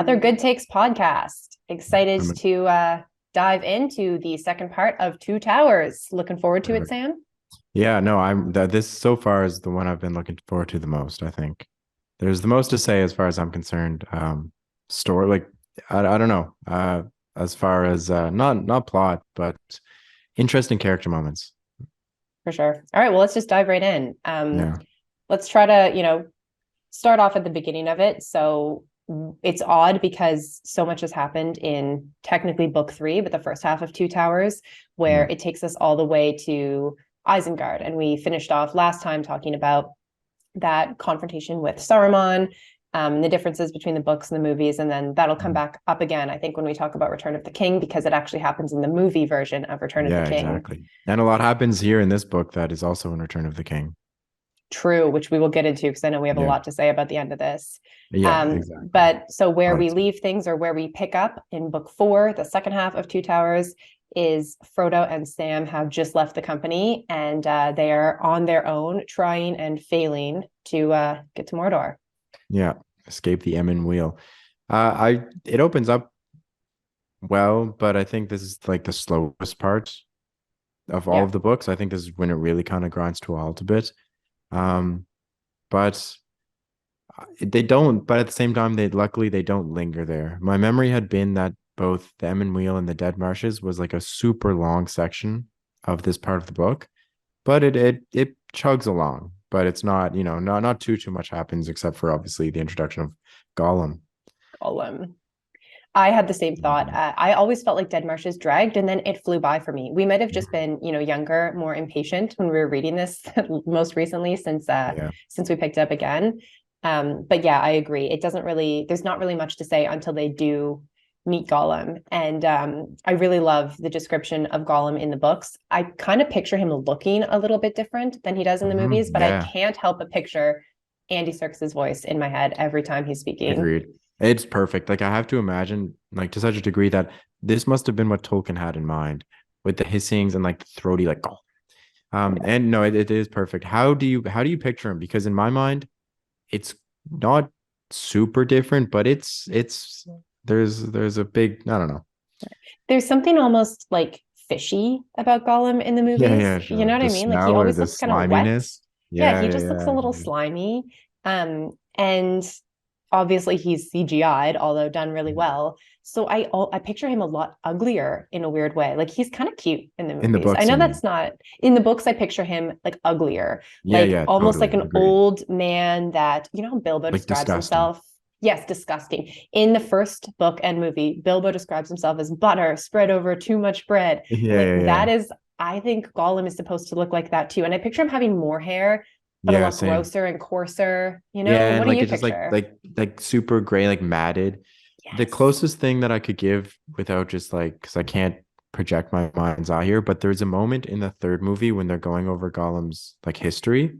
another Good Takes podcast. Excited I'm to dive into the second part of Two Towers. Looking forward to it, Sam. Yeah, no, I'm that this so far is the one I've been looking forward to the most, I think. There's the most to say as far as I'm concerned. Story like I don't know. As far as not plot, but interesting character moments. For sure. All right, well, let's just dive right in. Yeah. Let's try to, start off at the beginning of it. So it's odd because so much has happened in technically book three, but the first half of Two Towers, where Mm. it takes us all the way to Isengard. And we finished off last time talking about that confrontation with Saruman, the differences between the books and the movies, and then that'll come Mm. back up again, I think, when we talk about Return of the King, because it actually happens in the movie version of Return of the Yeah, King. exactly. And a lot happens here in this book that is also in Return of the King. True, which we will get into because I know we have a Yeah. lot to say about the end of this. Yeah, exactly. But so where Right. we leave things, or where we pick up in book four, the second half of Two Towers, is Frodo and Sam have just left the company, and they are on their own, trying and failing to get to Mordor. Yeah. Escape the Emon wheel. I it opens up well, but I think this is like the slowest part of all Yeah. of the books. I think this is when it really kind of grinds to a halt a bit. Um, but they don't. But at the same time, they luckily they don't linger there. My memory had been that both the Emon Wheel and the Dead Marshes was like a super long section of this part of the book, but it chugs along. But it's not, not too much happens except for obviously the introduction of Gollum. Gollum. I had the same thought. Mhm. I always felt like Dead Marshes dragged, and then it flew by for me. We might have just been, younger, more impatient when we were reading this most recently, Yeah, since we picked it up again. But yeah, I agree. It doesn't really. There's not really much to say until they do meet Gollum, and I really love the description of Gollum in the books. I kind of picture him looking a little bit different than he does in the movies, but I yeah, can't help but picture Andy Serkis's voice in my head every time he's speaking. agreed. It's perfect. Like I have to imagine, like to such a degree that this must have been what Tolkien had in mind with the hissings and like the throaty, like oh. And no, it is perfect. How do you picture him? Because in my mind, it's not super different, but it's there's a big I don't know. There's something almost like fishy about Gollum in the Yeah, movies. yeah, You sure. know what The I mean? Like he smell or always the looks kind of wet. sliminess. Yeah, Yeah, he just looks a yeah, little slimy. And obviously he's CGI'd, although done really yeah. well. So I picture him a lot uglier in a weird way. Like he's kind of cute in the In the movies. I books, know you mean? that's not in the books. I picture him like uglier, Yeah, like yeah, almost like totally. an Agreed. old man that, how Bilbo Like describes disgusting. himself. Yes, disgusting. In the first book and movie, Bilbo describes himself as butter spread over too much bread. Yeah, Like yeah, yeah. that is, I think Gollum is supposed to look like that too. And I picture him having more hair, but a Yeah, lot same. grosser and coarser. Yeah, What and do like you it's just like picture? like super gray, like matted. The Yes. closest thing that I could give without just like because I can't project my mind's eye here, but there's a moment in the third movie when they're going over Gollum's like history,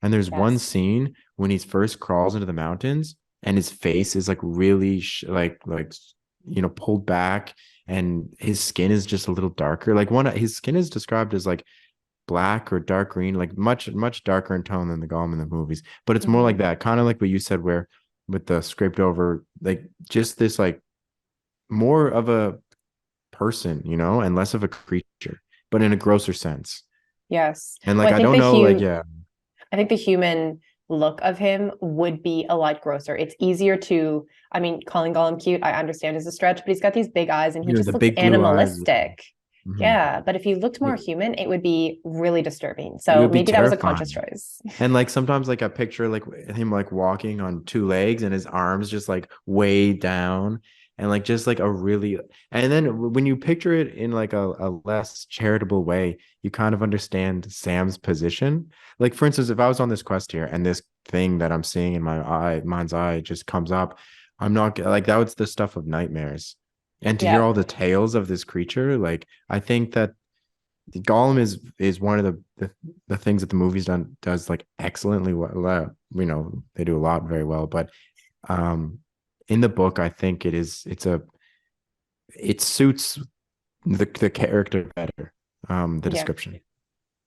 and there's one Yes. scene when he first crawls into the mountains and his face is like really pulled back and his skin is just a little darker. Like one his skin is described as like black or dark green, like much darker in tone than the Gollum in the movies. But it's more like Mhm. that, kind of like what you said, where with the scraped over, like just this like more of a person, and less of a creature, but in a grosser sense. Yes. And Well, like I don't know, like yeah, I think the human look of him would be a lot grosser. It's easier to, I mean, calling Gollum cute, I understand is a stretch, but he's got these big eyes and he just the looks big blue eyes. Yeah. animalistic. Mhm. Yeah, but if he looked more human, it would be really disturbing. It So would be maybe that was a conscious terrifying. choice. And like sometimes like I picture like him like walking on two legs and his arms just like way down and like just like a really and then when you picture it in like a less charitable way, you kind of understand Sam's position. Like for instance, if I was on this quest here and this thing that I'm seeing in mind's eye just comes up, I'm not like that was the stuff of nightmares. And to hear Yeah. all the tales of this creature, like I think that Gollum is one of the things that the movies does like excellently well. They do a lot very well, but um, in the book, I think it suits the character better. The Yeah. description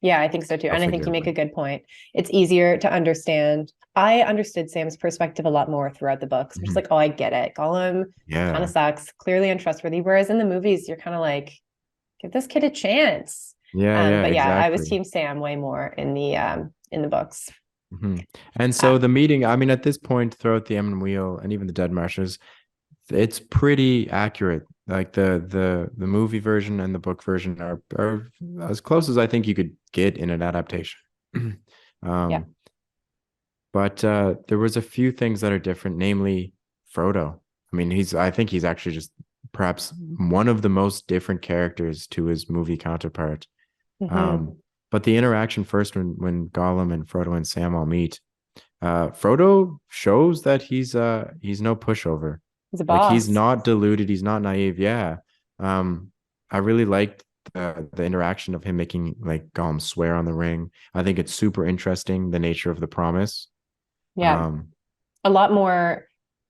Yeah, I think so too. or And I think you make a figuratively. good point. It's easier to understand I understood Sam's perspective a lot more throughout the books. I'm just Mhm. like, oh, I get it. Gollum kind of Yeah. sucks, clearly untrustworthy. Whereas in the movies, you're kind of like, give this kid a chance. Yeah, yeah, But yeah, I was exactly. Team Sam way more in the books. Hmm. And Uh, so the meeting, I mean, at this point, throughout the Emon Wheel and even the Dead Marshes, it's pretty accurate. Like the movie version and the book version are as close as I think you could get in an adaptation. yeah. um, but there was a few things that are different, namely Frodo. I mean, I think he's actually just perhaps one of the most different characters to his movie counterpart. Hmm. Um, but the interaction first when Gollum and Frodo and Sam all meet, Frodo shows that he's no pushover. He's a Like he's boss. not deluded, he's not naive. Yeah. Um, I really liked the interaction of him making like Gollum swear on the ring. I think it's super interesting, the nature of the promise. Yeah. Um, A lot more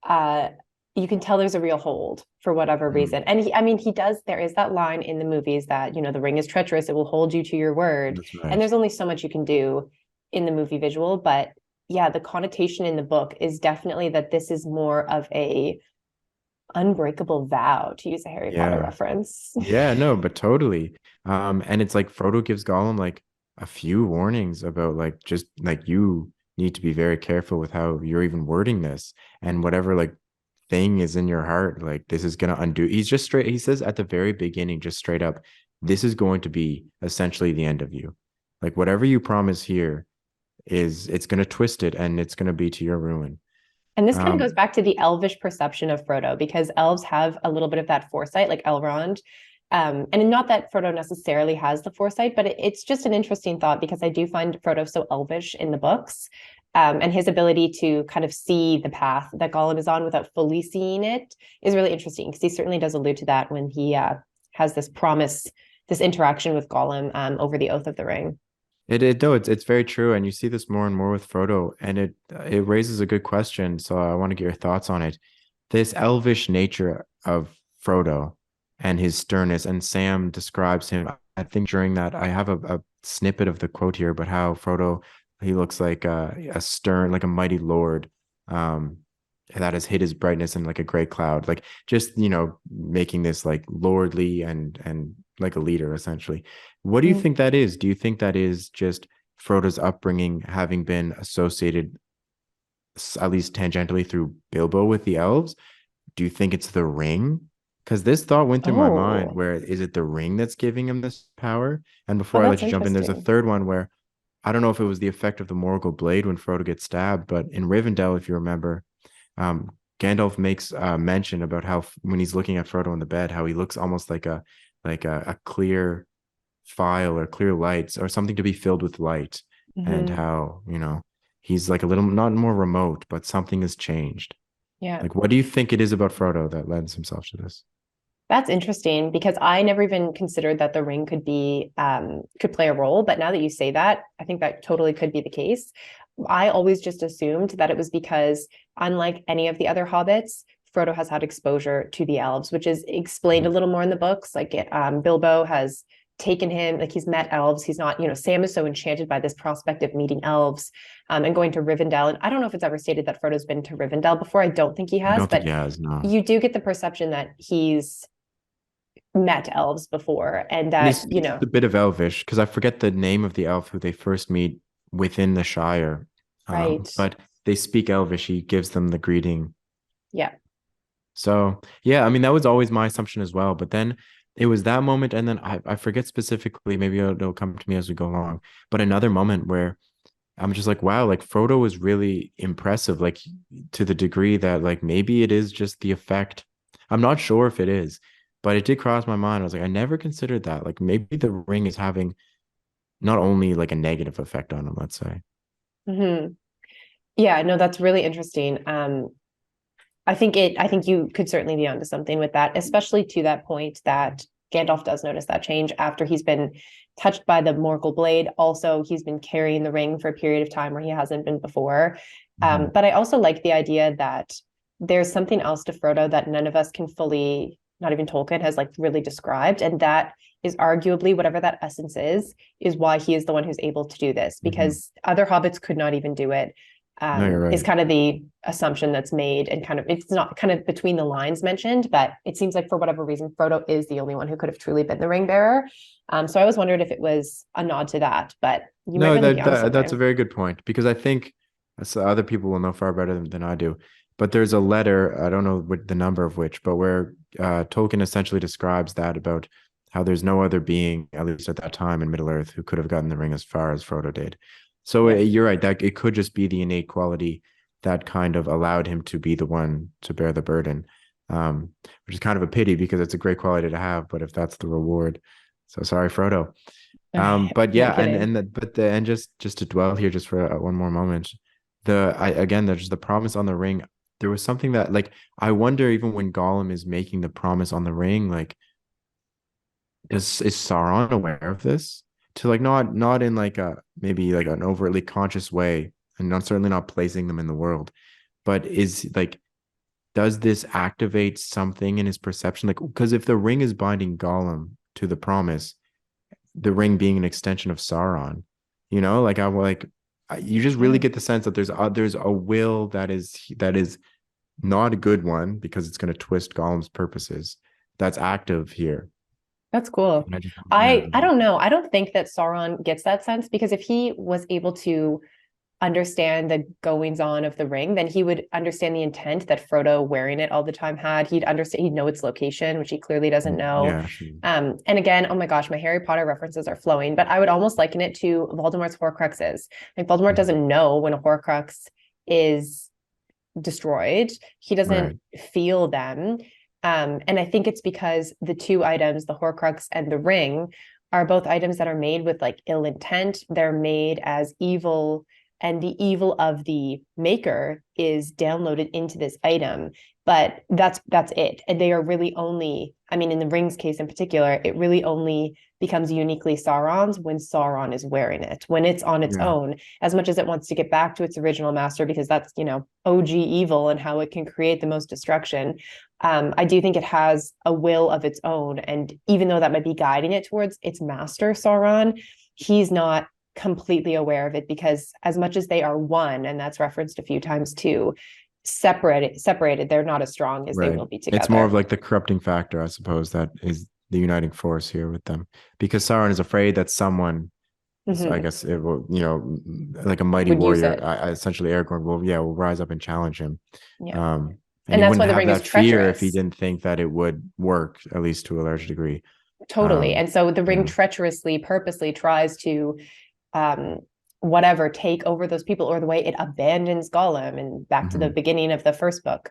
uh you can tell there's a real hold for whatever mm, reason. And he, I mean, he does, there is that line in the movies that, the ring is treacherous, it will hold you to your word. that's And right. there's only so much you can do in the movie visual, but yeah, the connotation in the book is definitely that this is more of a unbreakable vow, to use a Harry Potter Yeah. reference. Yeah, no, but totally. And it's like Frodo gives Gollum like a few warnings about like just like you need to be very careful with how you're even wording this and whatever like thing is in your heart, like this is gonna undo. He's just straight, he says at the very beginning, just straight up, this is going to be essentially the end of you. Like whatever you promise here is it's gonna twist it and it's gonna be to your ruin. And this kind of goes Um, back to the elvish perception of Frodo, because elves have a little bit of that foresight, like Elrond. And not that Frodo necessarily has the foresight, but it's just an interesting thought because I do find Frodo so elvish in the books. And his ability to kind of see the path that Gollum is on without fully seeing it is really interesting, because he certainly does allude to that when he has this promise, this interaction with Gollum over the Oath of the Ring. it no, it's very true, and you see this more and more with Frodo, and it raises a good question. So I want to get your thoughts on it. This elvish nature of Frodo and his sternness, and Sam describes him. I think during that, I have a snippet of the quote here, but how Frodo he looks like a stern, like a mighty lord, um, that has hid his brightness in like a great cloud, like just making this like lordly and like a leader essentially. What do you Mm. think that is? Do you think that is just Frodo's upbringing having been associated at least tangentially through Bilbo with the elves? Do you think it's the ring? Because this thought went through my mind Oh, where is it the ring that's giving him this power? And oh, before I let that's you jump in, there's a interesting. third one where I don't know if it was the effect of the Morgul blade when Frodo gets stabbed, but in Rivendell, if you remember, um, Gandalf makes mention about how when he's looking at Frodo in the bed, how he looks almost like a clear file or clear lights or something to be filled with light, and Hmm. how he's like a little not more remote, but something has changed. Yeah. Like, what do you think it is about Frodo that lends himself to this? That's interesting because I never even considered that the ring could play a role. But now that you say that, I think that totally could be the case. I always just assumed that it was because, unlike any of the other hobbits, Frodo has had exposure to the elves, which is explained a little more in the books. Bilbo has taken him, like he's met elves. He's not, Sam is so enchanted by this prospect of meeting elves and going to Rivendell. And I don't know if it's ever stated that Frodo's been to Rivendell before. I don't think he I has, don't think but he has, no. you do get the perception that he's met elves before and And he that, speaks a bit of Elvish because I forget the name of the elf who they first meet within the Shire. right. But they speak Elvish. He gives them the greeting. Yeah. So yeah, I mean that was always my assumption as well. But then it was that moment, and then I forget specifically. Maybe it'll come to me as we go along. But another moment where I'm just like, wow, like Frodo was really impressive, like to the degree that like maybe it is just the effect. I'm not sure if it is, but it did cross my mind. I was like, I never considered that. Like maybe the ring is having not only like a negative effect on him, let's say. Hmm. Yeah, no, that's really interesting. I think you could certainly be onto something with that, especially to that point that Gandalf does notice that change after he's been touched by the Morgul blade. Also, he's been carrying the ring for a period of time where he hasn't been before. Mhm. But I also like the idea that there's something else to Frodo that none of us can fully, not even Tolkien has like really described, and that is arguably whatever that essence is why he is the one who's able to do this, Mhm. because other hobbits could not even do it. No, you're is right. kind of the assumption that's made, and kind of it's not kind of between the lines mentioned, but it seems like for whatever reason Frodo is the only one who could have truly been the ring bearer. So I always wondered if it was a nod to that, but you might No, really be onto that's a something. very good point because I think so other people will know far better than I do. But there's a letter, I don't know what the number of which, but where Tolkien essentially describes that about how there's no other being, at least at that time in Middle Earth, who could have gotten the ring as far as Frodo did. So Yeah, you're right, that it could just be the innate quality that kind of allowed him to be the one to bear the burden, which is kind of a pity because it's a great quality to have. But if that's the reward, so sorry, Frodo. But no yeah, kidding. and just to dwell here just for one more moment, again there's the promise on the ring. There was something that like I wonder even when Gollum is making the promise on the ring, like is Sauron aware of this? To like not in like a maybe like an overtly conscious way, and not certainly not placing them in the world, but is like does this activate something in his perception? Like because if the ring is binding Gollum to the promise the ring being an extension of Sauron. Like I like you just really Mm, get the sense that there's a will that is not a good one because it's going to twist Gollum's purposes. That's active here. that's cool. And I just yeah, I don't know. I don't think that Sauron gets that sense, because if he was able to understand the goings on of the ring, then he would understand the intent that Frodo wearing it all the time had. He'd know its location, which he clearly doesn't know. yeah, sure. And again, oh my gosh, my Harry Potter references are flowing, but I would almost liken it to Voldemort's Horcruxes. Like Voldemort doesn't know when a Horcrux is destroyed. He doesn't Right. feel them. And I think it's because the two items, the Horcrux and the ring, are both items that are made with like ill intent. They're made as evil, and the evil of the maker is downloaded into this item. But that's it. And they are really only, I mean, in the ring's case in particular, it really only becomes uniquely Sauron's when Sauron is wearing it. When it's on its Yeah. own, as much as it wants to get back to its original master, because that's, OG evil and how it can create the most destruction. I do think it has a will of its own. And even though that might be guiding it towards its master, Sauron, he's not completely aware of it, because as much as they are one, and that's referenced a few times too, separated, they're not as strong as they Right. will be It's more of together. like the corrupting factor, I suppose, that is the uniting force here with them. Because Sauron is afraid that someone, so I Mm-hmm. guess it will, like a mighty Would use warrior, it. essentially Aragorn will rise up and challenge him. Yeah. Um, and And he that's why wouldn't the have ring is that fear if he treacherous. didn't think that it would work, at least to a large degree. Totally. Um, And so the ring yeah. treacherously, purposely tries to um whatever take over those people, or the way it abandons Gollum, and back to the Mhm. beginning of the first book,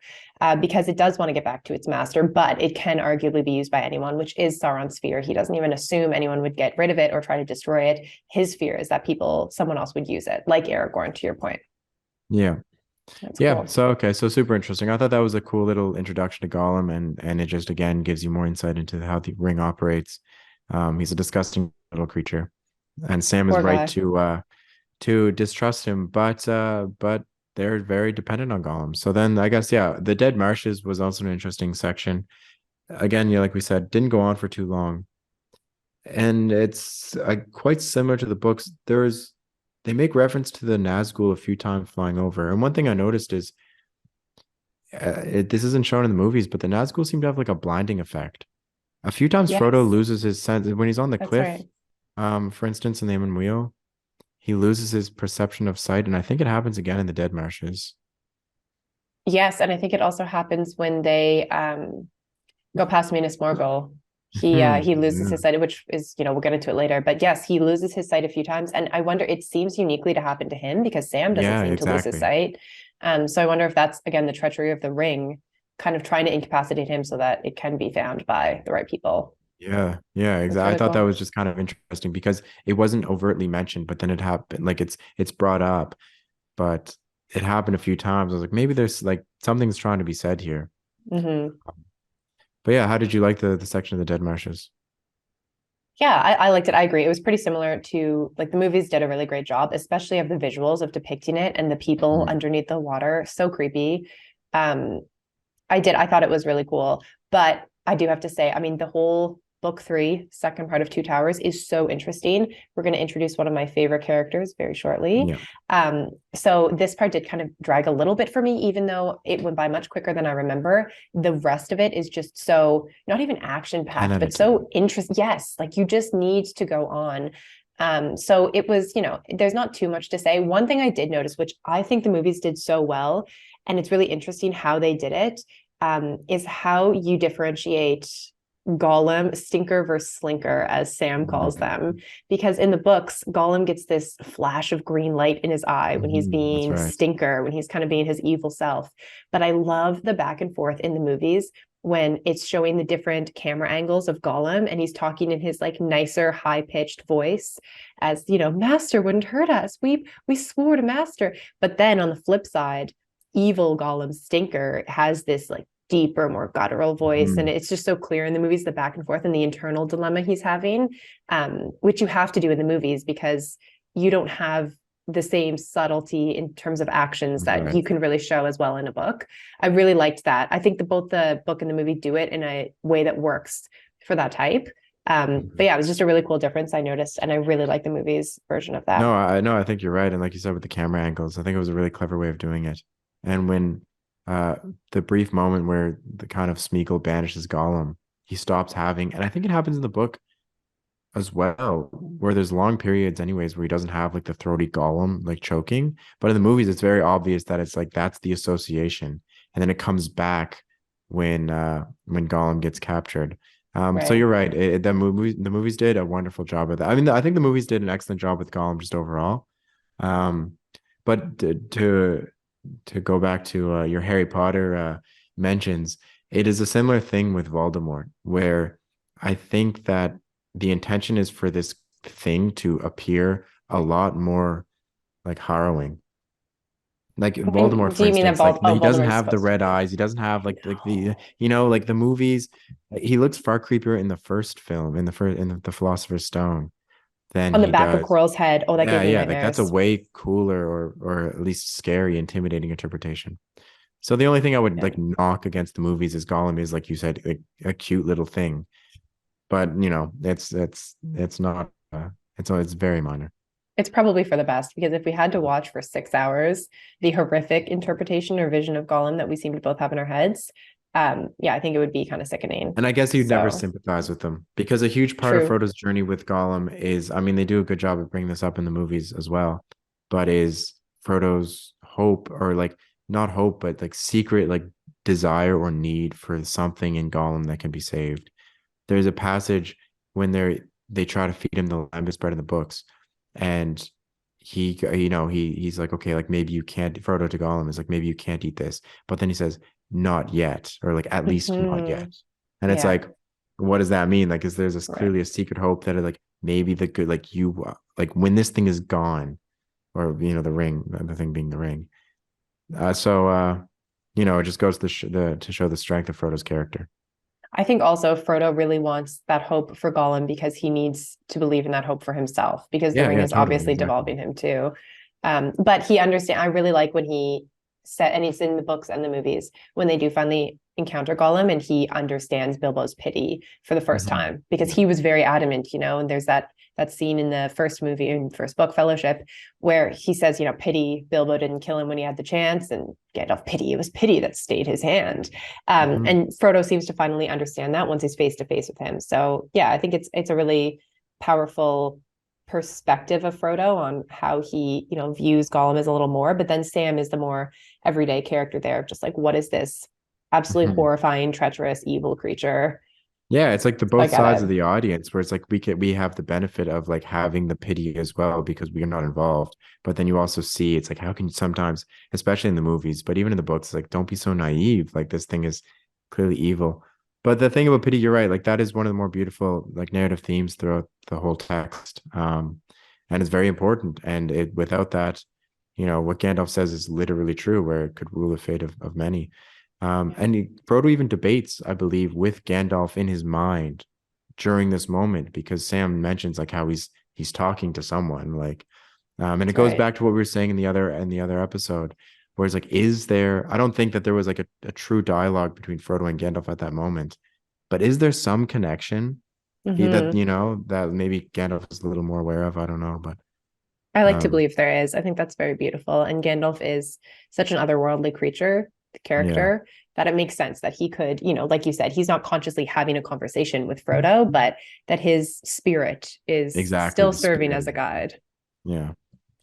because it does want to get back to its master, but it can arguably be used by anyone, which is Sauron's fear. He doesn't even assume anyone would get rid of it or try to destroy it. His fear is that someone else would use it, like Aragorn, to your point. Yeah. That's Yeah. cool. So okay. So super interesting. I thought that was a cool little introduction to Gollum, and it just again gives you more insight into how the ring operates. He's a disgusting little creature, and Sam is Poor right guy. to distrust him, but they're very dependent on Gollum. So then I guess yeah, the Dead Marshes was also an interesting section. Again, yeah, like we said, didn't go on for too long, and it's quite similar to the books. They make reference to the Nazgul a few times flying over, and one thing I noticed is this isn't shown in the movies, but the Nazgul seem to have like a blinding effect. A few times Frodo Yes, loses his sense when he's on the that's cliff, right. for instance, in the Emon Wheel. He loses his perception of sight, and I think it happens again in the Dead Marshes. Yes, and I think it also happens when they go past Minas Morgul. He loses Yeah. his sight, which is, we'll get into it later. But yes, he loses his sight a few times, and I wonder. It seems uniquely to happen to him, because Sam doesn't Yeah, seem to lose his exactly. sight. So I wonder if that's again the treachery of the ring, kind of trying to incapacitate him so that it can be found by the right people. Yeah, yeah, That's exactly. I really thought that cool. was just kind of interesting because it wasn't overtly mentioned, but then it happened. Like it's brought up, but it happened a few times. I was like, maybe there's like something's trying to be said here. Hmm. But yeah, how did you like the section of the Dead Marshes? Yeah, I liked it. I agree. It was pretty similar to, like, the movies did a really great job, especially of the visuals of depicting it, and the people Mhm. underneath the water. So creepy. Um, I thought it was really cool. But I do have to say, I mean, the whole book 3, second part of Two Towers, is so interesting. We're going to introduce one of my favorite characters very shortly. Yeah. So this part did kind of drag a little bit for me, even though it went by much quicker than I remember. The rest of it is just so not even action 10 packed, out of but 10. so interesting. Yes, like you just need to go on. So it was, there's not too much to say. One thing I did notice, which I think the movies did so well, and it's really interesting how they did it, is how you differentiate Gollum, stinker versus slinker, as Sam calls them. Because in the books, Gollum gets this flash of green light in his eye when he's That's being right. stinker, when he's kind of being his evil self. But I love the back and forth in the movies when it's showing the different camera angles of Gollum and he's talking in his like nicer, high-pitched voice as, Master wouldn't hurt us. We swore to Master. But then on the flip side, evil Gollum Stinker has this like deeper, more guttural voice. And it's just so clear in the movies, the back and forth and the internal dilemma he's having, which you have to do in the movies because you don't have the same subtlety in terms of actions that you can really show as well in a book. I really liked that. I think both the book and the movie do it in a way that works for that type. But yeah, it was just a really cool difference I noticed, and I really like the movie's version of that. No, I think you're right. And like you said with the camera angles, I think it was a really clever way of doing it. And when the brief moment where the kind of Smeagol banishes Gollum, he stops having, and I think it happens in the book as well, where there's long periods anyways where he doesn't have like the throaty Gollum like choking. But in the movies, it's very obvious that it's like that's the association. And then it comes back when Gollum gets captured. So you're right. The movies did a wonderful job of that. I mean, I think the movies did an excellent job with Gollum just overall. But to go back to your Harry Potter mentions, it is a similar thing with Voldemort, where I think that the intention is for this thing to appear a lot more like harrowing. Like Voldemort, Do for you mean that instance, like he doesn't Voldemort's have the supposed to red be? eyes. He doesn't have like the like the movies. He looks far creepier in the first film, in the Philosopher's Stone, than On the he back of does. Quirrell's head? Oh, that gave Yeah, me yeah, like that's a nightmares. way cooler or at least scary, intimidating interpretation. So the only thing I would Yeah. like knock against the movies is Gollum is like you said, like a cute little thing, but it's not it's very minor. It's probably for the best because if we had to watch for 6 hours the horrific interpretation or vision of Gollum that we seem to both have in our heads, yeah, I think it would be kind of sickening. And I guess you'd never So sympathize with them because a huge part of true. Frodo's journey with Gollum is, I mean, they do a good job of bringing this up in the movies as well, but is Frodo's hope or like not hope, but like secret like desire or need for something in Gollum that can be saved. There's a passage when they try to feed him the lembas bread in the books, and he's like, okay, like maybe you can't. Frodo to Gollum is like, maybe you can't eat this, but then he says, not yet, or like at least not yet. And it's Yeah, like, what does that mean? Like, is there's this right. clearly a secret hope that like maybe the good, like you, like when this thing is gone, or the ring, the thing being the ring. It just goes to to show the strength of Frodo's character. I think also Frodo really wants that hope for Gollum because he needs to believe in that hope for himself because the Yeah, ring yeah, is totally, obviously exactly. developing him too. But he understand. I really like when he said, and it's in the books and the movies when they do finally encounter Gollum and he understands Bilbo's pity for the first Mhm. time because Yeah. he was very adamant, and there's that scene in the first movie and first book Fellowship where he says, pity Bilbo didn't kill him when he had the chance, and Gandalf, pity, it was pity that stayed his hand. Mhm. And Frodo seems to finally understand that once he's face to face with him. So yeah, I think it's a really powerful perspective of Frodo on how he, views Gollum as a little more, but then Sam is the more everyday character there, just like, what is this absolutely Mhm. horrifying, treacherous, evil creature? Yeah, it's like the So I both get sides it. of the audience where it's like we have the benefit of like having the pity as well because we are not involved. But then you also see it's like how can you sometimes, especially in the movies, but even in the books, it's like don't be so naive. Like this thing is clearly evil. But the thing about pity, you're right. Like that is one of the more beautiful like narrative themes throughout the whole text. And it's very important. And it without that, what Gandalf says is literally true, where it could rule the fate of many. Frodo even debates, I believe, with Gandalf in his mind during this moment because Sam mentions like how he's talking to someone like, and it goes Right. back to what we were saying in the other episode, where it's like, is there? I don't think that there was like a true dialogue between Frodo and Gandalf at that moment, but is there some connection Hmm. that maybe Gandalf is a little more aware of. I don't know, but I like to um, believe there is. I think that's very beautiful. And Gandalf is such an otherworldly creature, yeah, character, that it makes sense that he could, like you said, he's not consciously having a conversation with Frodo, but that his spirit is exactly still the serving as spirit. a guide. Yeah,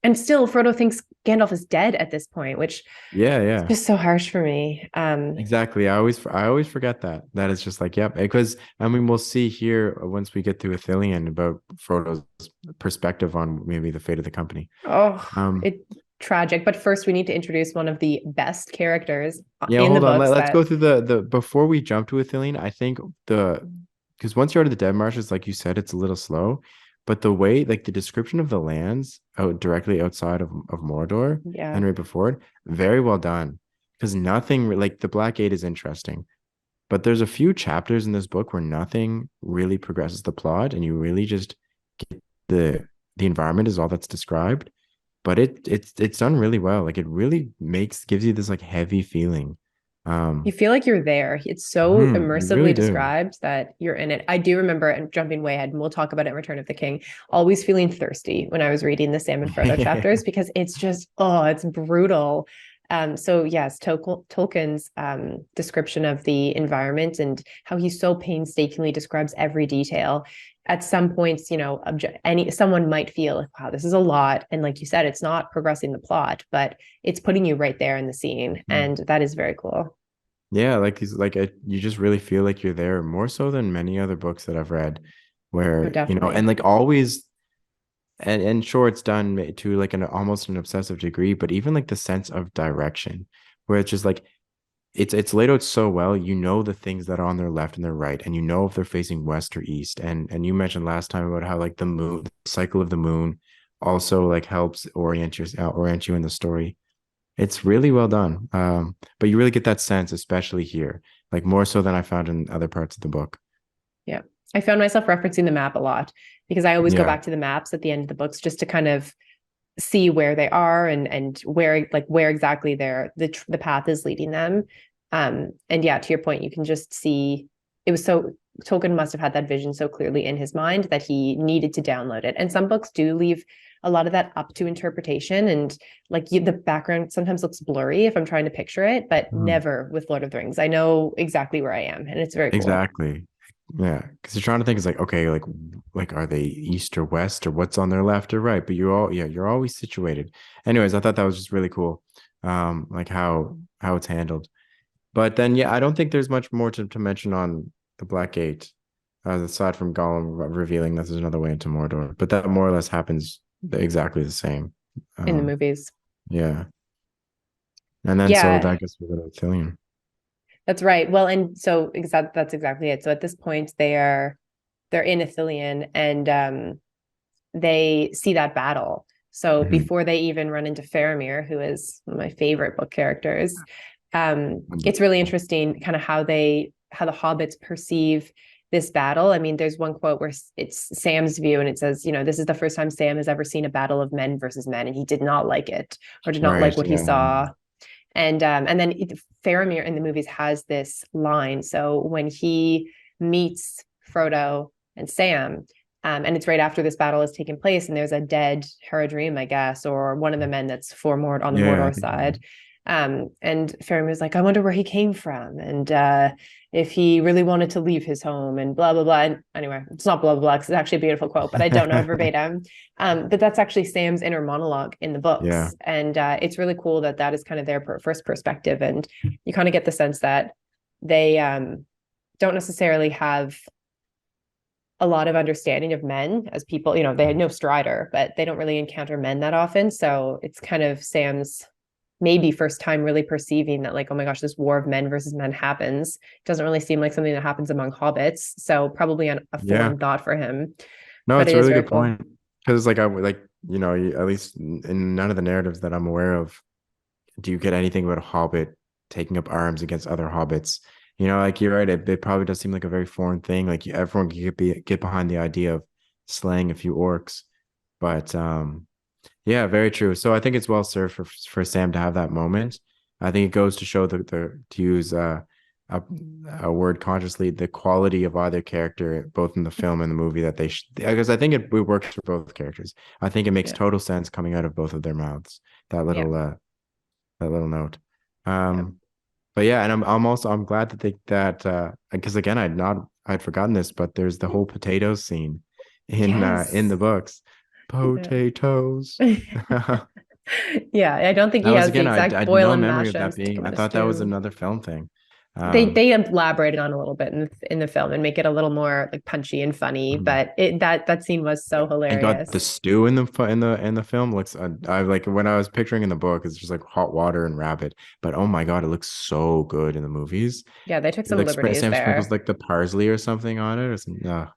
And still, Frodo thinks Gandalf is dead at this point, which yeah, is yeah. just so harsh for me. Exactly. I always forget that. That is just like, yep. Because I mean, we'll see here once we get to Ithilien about Frodo's perspective on maybe the fate of the company. Oh, Um, it's tragic. But first, we need to introduce one of the best characters yeah, in the hold on. books Let's go that, through the before we jump to Ithilien, I think because once you're out of the Dead Marshes, like you said, it's a little slow. But the way, like the description of the lands out directly outside of Mordor yeah, and right before it, very well done. Because nothing like the Black Gate is interesting. But there's a few chapters in this book where nothing really progresses the plot, and you really just get the environment is all that's described. But it's done really well. Like it really gives you this like heavy feeling. you Um, feel like you're there. It's so you really immersively do. described that you're in it. I do remember, and jumping way ahead, and we'll talk about it in Return of the King, always feeling thirsty when I was reading the Sam and Frodo chapters because it's just, oh, it's brutal. So yes, Tolkien's description of the environment and how he so painstakingly describes every detail. At some points, someone might feel like, wow, this is a lot. And like you said, it's not progressing the plot, but it's putting you right there in the scene. Mm. And that is very cool. Yeah, like these like you just really feel like you're there more so than many other books that I've read Oh, where, and definitely. like always and sure it's done to like an almost an obsessive degree, but even like the sense of direction where it's just like it's laid out so well. You know the things that are on their left and their right, and you know if they're facing west or east. And you mentioned last time about how like the moon, the cycle of the moon, also like helps orient you in the story. It's really well done. But you really get that sense, especially here, like more so than I found in other parts of the book. Yeah. I found myself referencing the map a lot because I always go Yeah. back to the maps at the end of the books just to kind of see where they are and where exactly the path is leading them. And yeah, to your point, you can just see it was so Tolkien must have had that vision so clearly in his mind that he needed to download it. And some books do leave a lot of that up to interpretation, and the background sometimes looks blurry if I'm trying to picture it, but Mhm. never with Lord of the Rings. I know exactly where I am, and it's very cool. Exactly. Yeah, because you're trying to think, it's like, okay, like are they east or west or what's on their left or right? But you're always situated. Anyways, I thought that was just really cool. Like how it's handled. But then yeah, I don't think there's much more to mention on the Black Gate, aside from Gollum revealing that there's another way into Mordor. But that more or less happens exactly the same. In the Um, movies. yeah. And then so Yeah, that gets rid of Thillion. that's right. Well, and so that's exactly it. So at this point, they're in Ithilien and they see that battle. So Mhm. before they even run into Faramir, who is one of my favorite book characters, it's really Wonderful. interesting kind of how the hobbits perceive this battle. I mean, there's one quote where it's Sam's view, and it says, this is the first time Sam has ever seen a battle of men versus men, and he did not like it or did not like Right. what he Yeah. saw. And then Faramir in the movies has this line. So when he meets Frodo and Sam, and it's right after this battle has taken place, and there's a dead Haradrim, I guess, or one of the men that's for Mord on the Yeah. I Mordor think. side. And Faramir's like, I wonder where he came from, and if he really wanted to leave his home, and blah blah blah. And anyway, it's not blah blah blah. It's actually a beautiful quote, but I don't know it verbatim. But that's actually Sam's inner monologue in the Yeah. books, and it's really cool that that is kind of their first perspective, and you kind of get the sense that they don't necessarily have a lot of understanding of men as people. They had no Strider, but they don't really encounter men that often, so it's kind of Sam's maybe first time really perceiving that, like, oh my gosh, this war of men versus men happens. It doesn't really seem like something that happens among hobbits, so probably a Yeah. foreign thought for him, No, but it's it a is really very good cool. point. Because like I would like, at least in none of the narratives that I'm aware of, do you get anything about a hobbit taking up arms against other hobbits? Like you're right, it probably does seem like a very foreign thing. Like everyone can get behind the idea of slaying a few orcs. But yeah, very true. So I think it's well served for Sam to have that moment. I think it goes to show the to use a, a word consciously, the quality of either character, both in the film and the movie, that because I think it works for both characters. I think it makes Yeah. total sense coming out of both of their mouths. That Yeah. little that little note. Yeah. Um, but yeah, and I'm glad that because again I'd forgotten this, but there's the whole potatoes scene in Yes. the books. Yeah. Potatoes. Yeah, I don't think That he was has the again, exact I'd boil no and memory mash of them, that stick being. them I in a thought that was stew. another film thing. They elaborated on a little bit in the film and make it a little more like punchy and funny, Mhm. but that scene was so And got the hilarious. stew in the film looks. I like when I was picturing in the book, it's just like hot water and rabbit. But oh my God, it looks so good in the movies. Yeah, they took It some like liberties Sam sprinkles there. like the parsley or something on it. Yeah.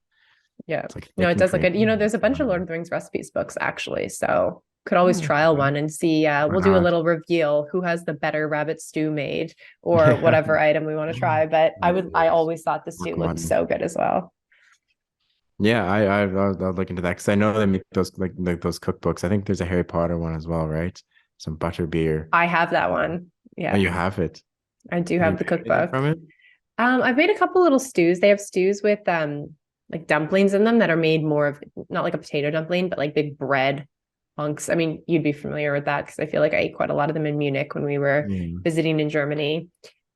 It's like No, thick it and does look good. You know, creamy. there's a It's bunch of Lord wonderful. of the Rings recipes books actually, so could always Oh, trial okay. one and see. Why We'll do a not? little reveal who has the better rabbit stew made or whatever item we want to try. But I Yes. always thought the stew Rock looked mutton. so good as well. Yeah, I'll look into that because I know they make those like those cookbooks. I think there's a Harry Potter one as well, right? Some butter beer. I have that Um, one. oh, Yeah, you have it. I do Have you have the made anything cookbook. from it? I've made a couple little stews. They have stews with like dumplings in them that are made more of not like a potato dumpling, but like big bread hunks. I mean, you'd be familiar with that because I feel like I ate quite a lot of them in Munich when we were Yeah. visiting in Germany.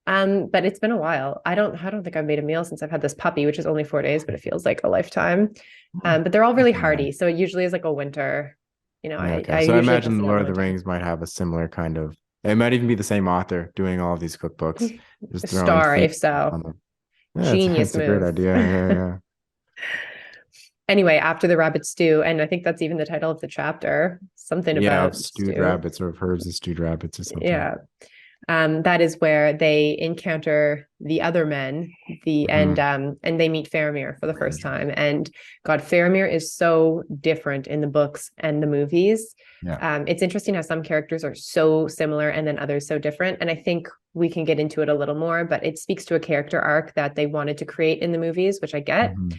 But it's been a while. I don't think I've made a meal since I've had this puppy, which is only 4 days, but it feels like a lifetime. But they're all That's really not bad. hearty. So it usually is like a winter, Yeah, I okay. So I usually just imagine eat on Lord the of the winter. Rings might have a similar kind of. It might even be the same author doing all of these cookbooks, just throwing Star, food if so. on them. Yeah, Genius it's a great move. idea. Yeah, yeah. Anyway, after the rabbit stew, and I think that's even the title of the chapter, something Yeah, about of stewed stew. rabbits or of herbs and stewed rabbits or something. Yeah. That is where they encounter the other men, Hmm. and they meet Faramir for the first time. And God, Faramir is so different in the books and the movies. Yeah. It's interesting how some characters are so similar and then others so different. And I think we can get into it a little more, but it speaks to a character arc that they wanted to create in the movies, which I get. Hmm.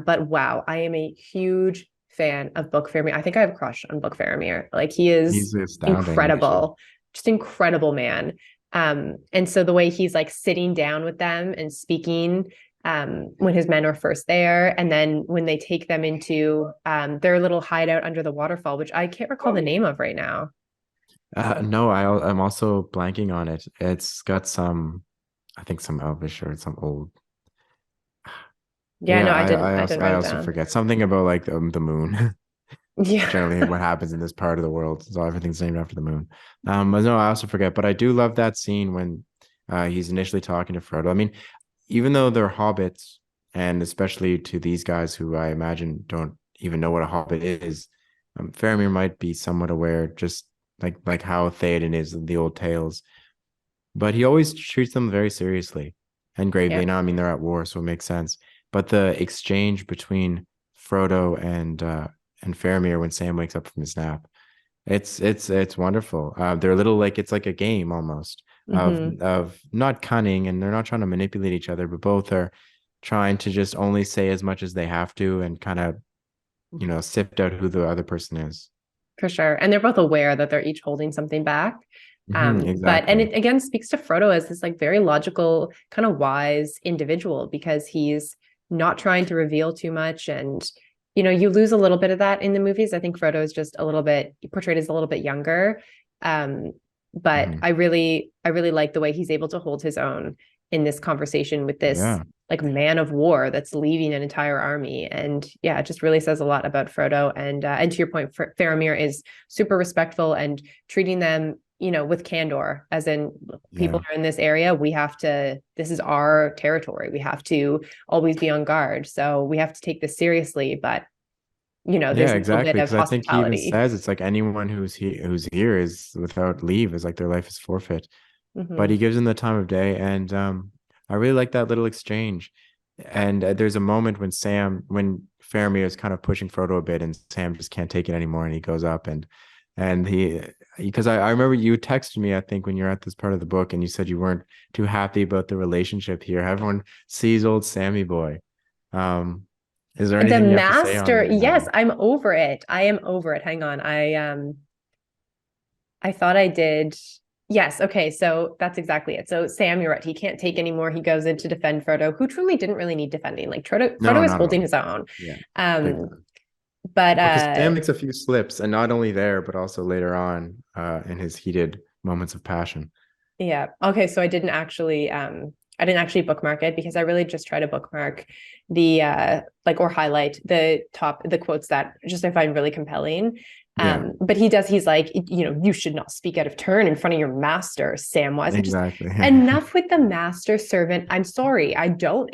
But wow, I am a huge fan of Book Faramir. I think I have a crush on Book Faramir. Like he is He's astounding, actually. incredible, just incredible man. And so the way he's like sitting down with them and speaking when his men are first there, and then when they take them into their little hideout under the waterfall, which I can't recall the name of right now. No, I'm also blanking on it. It's got some, I think some Elvish or some old. Yeah, no, Yeah, I didn't. I didn't I write it also down. forget something about like the moon. Yeah. Generally, what happens in this part of the world, so everything's named after the moon. But no, I also forget. But I do love that scene when he's initially talking to Frodo. I mean, even though they're hobbits, and especially to these guys who I imagine don't even know what a hobbit is, Faramir might be somewhat aware, just like how Theoden is in the old tales. But he always treats them very seriously and Yeah. gravely. Now, I mean, they're at war, so it makes sense. But the exchange between Frodo and Faramir when Sam wakes up from his nap, it's wonderful. They're a little like it's like a game almost Hmm. of not cunning, and they're not trying to manipulate each other, but both are trying to just only say as much as they have to and kind of sift out who the other person is. For sure. And they're both aware that they're each holding something back. And Exactly. it again speaks to Frodo as this like very logical, kind of wise individual because he's not trying to reveal too much. And, you lose a little bit of that in the movies. I think Frodo is just a little bit portrayed as a little bit younger. Um, but Mhm. I really like the way he's able to hold his own in this conversation with this Yeah. like man of war that's leaving an entire army. And yeah, it just really says a lot about Frodo. And to your point, Faramir is super respectful and treating them, with candor, as in people Yeah. are in this area. This is our territory. We have to always be on guard. So we have to take this seriously. But, there's Yeah, a little bit exactly. of Because I think he even hospitality. says it's like anyone who's here is without leave is like their life is forfeit. But he Hmm. gives them the time of day, and I really like that little exchange. And there's a moment when Faramir is kind of pushing Frodo a bit, and Sam just can't take it anymore, and he goes up and because I remember you texted me, I think, when you're at this part of the book, and you said you weren't too happy about the relationship here. Everyone sees old Sammy boy. Um, is there The anything you have to say master, on yes, I'm over it. I am over it. Hang on. I thought I did. Yes. Okay. So that's exactly it. So Sam, you're right. He can't take anymore. He goes in to defend Frodo, who truly didn't really need defending. Like Frodo No, is not at holding all. his own. Yeah, big Um, time. but Because Sam makes a few slips, and not only there, but also later on in his heated moments of passion. yeah. Okay. So I didn't actually bookmark it because I really just try to bookmark the like or highlight the quotes that just I find really compelling. Yeah, But he's like, you should not speak out of turn in front of your master, Samwise. It just exactly. enough with the master servant. I'm sorry. I don't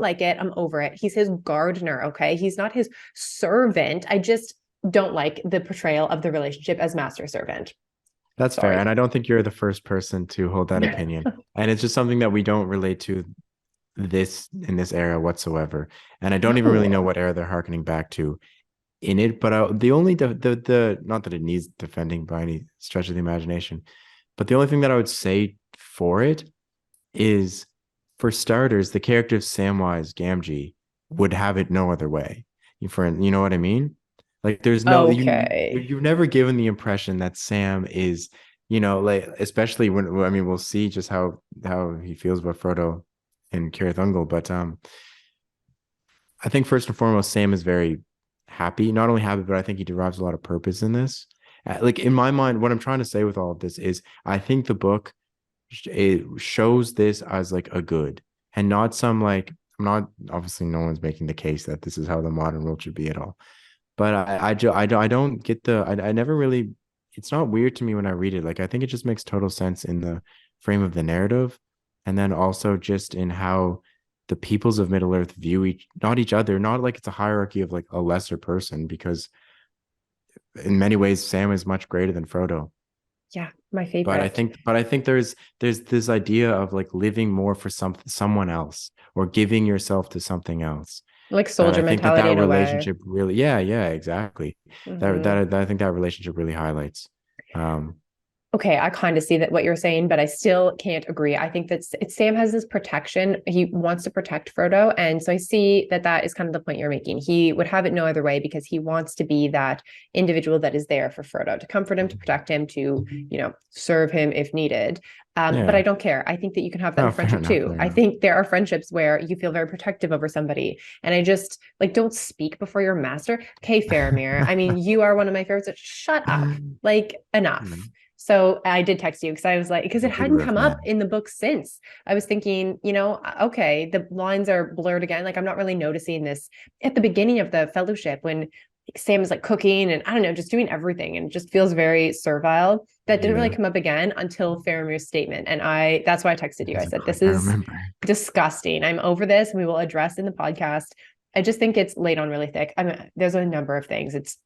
like it. I'm over it. He's his gardener, okay? He's not his servant. I just don't like the portrayal of the relationship as master servant. That's fair. Sorry. And I don't think you're the first person to hold that opinion. And it's just something that we don't relate to this in this era whatsoever. And I don't even really know No. what era they're harkening back to in it. But the only the not that it needs defending by any stretch of the imagination, but the only thing that I would say for it is, for starters, the character of Samwise Gamgee would have it no other way. You know what I mean? Like there's no Okay. you've never given the impression that Sam is, like, especially when, I mean, we'll see just how he feels about Frodo and Cirith Ungol, but I think first and foremost Sam is very happy, not only happy, but I think he derives a lot of purpose in this. Like in my mind, what I'm trying to say with all of this is I think the book, it shows this as like a good, and not some, like, I'm not, obviously no one's making the case that this is how the modern world should be at all, but I don't get I never really, it's not weird to me when I read it. Like I think it just makes total sense in the frame of the narrative, and then also just in how the peoples of Middle Earth view not each other, not like it's a hierarchy of like a lesser person, because in many ways Sam is much greater than Frodo. Yeah, my But favorite. I think there's this idea of like living more for someone else, or giving yourself to something else, Like that soldier I think mentality that in a way. relationship really, yeah, exactly. Hmm. That I think that relationship really highlights. Um, Okay, I kind of see that what you're saying, but I still can't agree. I think that Sam has this protection. He wants to protect Frodo, and so I see that that is kind of the point you're making. He would have it no other way because he wants to be that individual that is there for Frodo, to comfort him, to protect him, to serve him if needed. But I yeah. don't care. I think that you can have that Oh, in friendship too. fair I enough. think there are friendships where you feel very protective over somebody, and I just like don't speak before your master. Okay, Faramir. I mean, you are one of my favorites. Shut up. Like enough. So I did text you because I was like, because The it big hadn't riff, come up man. in the book since. I was thinking, okay, the lines are blurred again. Like I'm not really noticing this at the beginning of the fellowship when Sam is like cooking and I don't know, just doing everything and it just feels very servile. That didn't really Yeah, come up again until Faramir's statement. And that's why I texted you. I said, this I is remember. disgusting. I'm over this. We will address in the podcast. I just think it's laid on really thick. I mean, there's a number of things. It's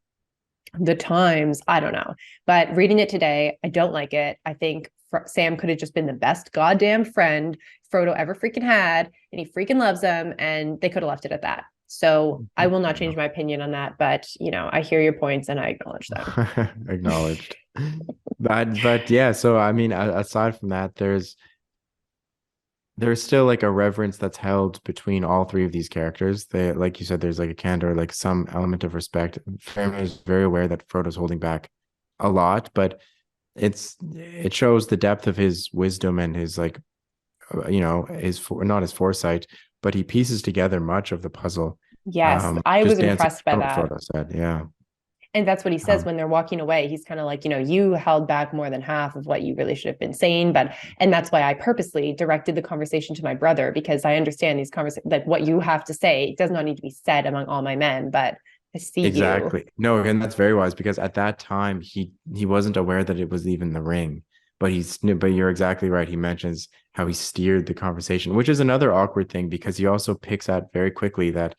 the times, I don't know. But reading it today, I don't like it. I think Sam could have just been the best goddamn friend Frodo ever freaking had, and he freaking loves him, and they could have left it at that. So I will not change my opinion on that, but I hear your points and I acknowledge them. Acknowledged. But yeah, so I mean, aside from that, there's still like a reverence that's held between all three of these characters. They, like you said, there's like a candor, like some element of respect. Faramir is very aware that Frodo's holding back a lot, but it shows the depth of his wisdom and his, like, not his foresight, but he pieces together much of the puzzle. Yes, I was Just dancing impressed by around what that. Frodo said. Yeah. And that's what he says Um, when they're walking away. He's kind of like, you held back more than half of what you really should have been saying. And that's why I purposely directed the conversation to my brother, because I understand these conversations, like what you have to say does not need to be said among all my men, but I see you. Exactly. No, and that's very wise, because at that time he wasn't aware that it was even the ring. But you're exactly right. He mentions how he steered the conversation, which is another awkward thing, because he also picks out very quickly that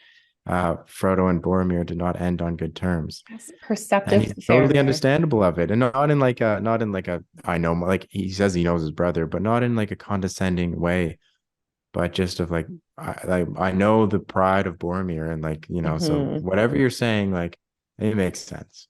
Frodo and Boromir did not end on good terms. Yes, And perceptive he's totally Faramir. understandable of it. And not in like a, I know, like he says he knows his brother, but not in like a condescending way, but just of like, I know the pride of Boromir, and like, so Mm-hmm. whatever you're saying, like, it makes sense.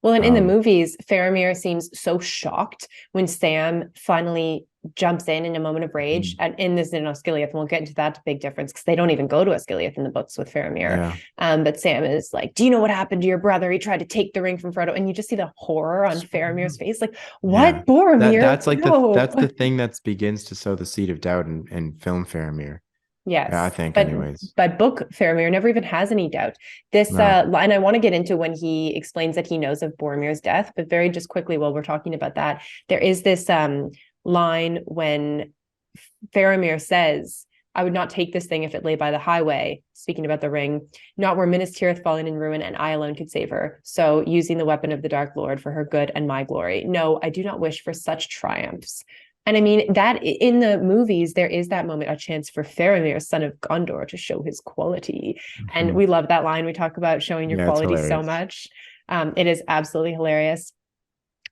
Well, and in the Um, movies, Faramir seems so shocked when Sam finally jumps in a moment of rage, and in this in Osgiliath, and we'll get into that big difference because they don't even go to Osgiliath in the books with Faramir. Yeah. But Sam is like, "Do you know what happened to your brother? He tried to take the ring from Frodo," and you just see the horror on Faramir's face, like, Yeah. "What, Boromir? That's like No." that's the thing that begins to sow the seed of doubt in film Faramir. Yeah, I Yes, think but anyways. book Faramir never even has any doubt. This No. line I want to get into when he explains that he knows of Boromir's death, but very just quickly while we're talking about that, there is this line when Faramir says, "I would not take this thing if it lay by the highway," speaking about the ring, "not where Minas Tirith fallen in ruin, and I alone could save her. So using the weapon of the Dark Lord for her good and my glory. No, I do not wish for such triumphs." And I mean, that in the movies, there is that moment, a chance for Faramir, son of Gondor, to show his quality. And Mhm. we love that line. We talk about showing your Yeah, it's quality so hilarious. much. It is absolutely hilarious.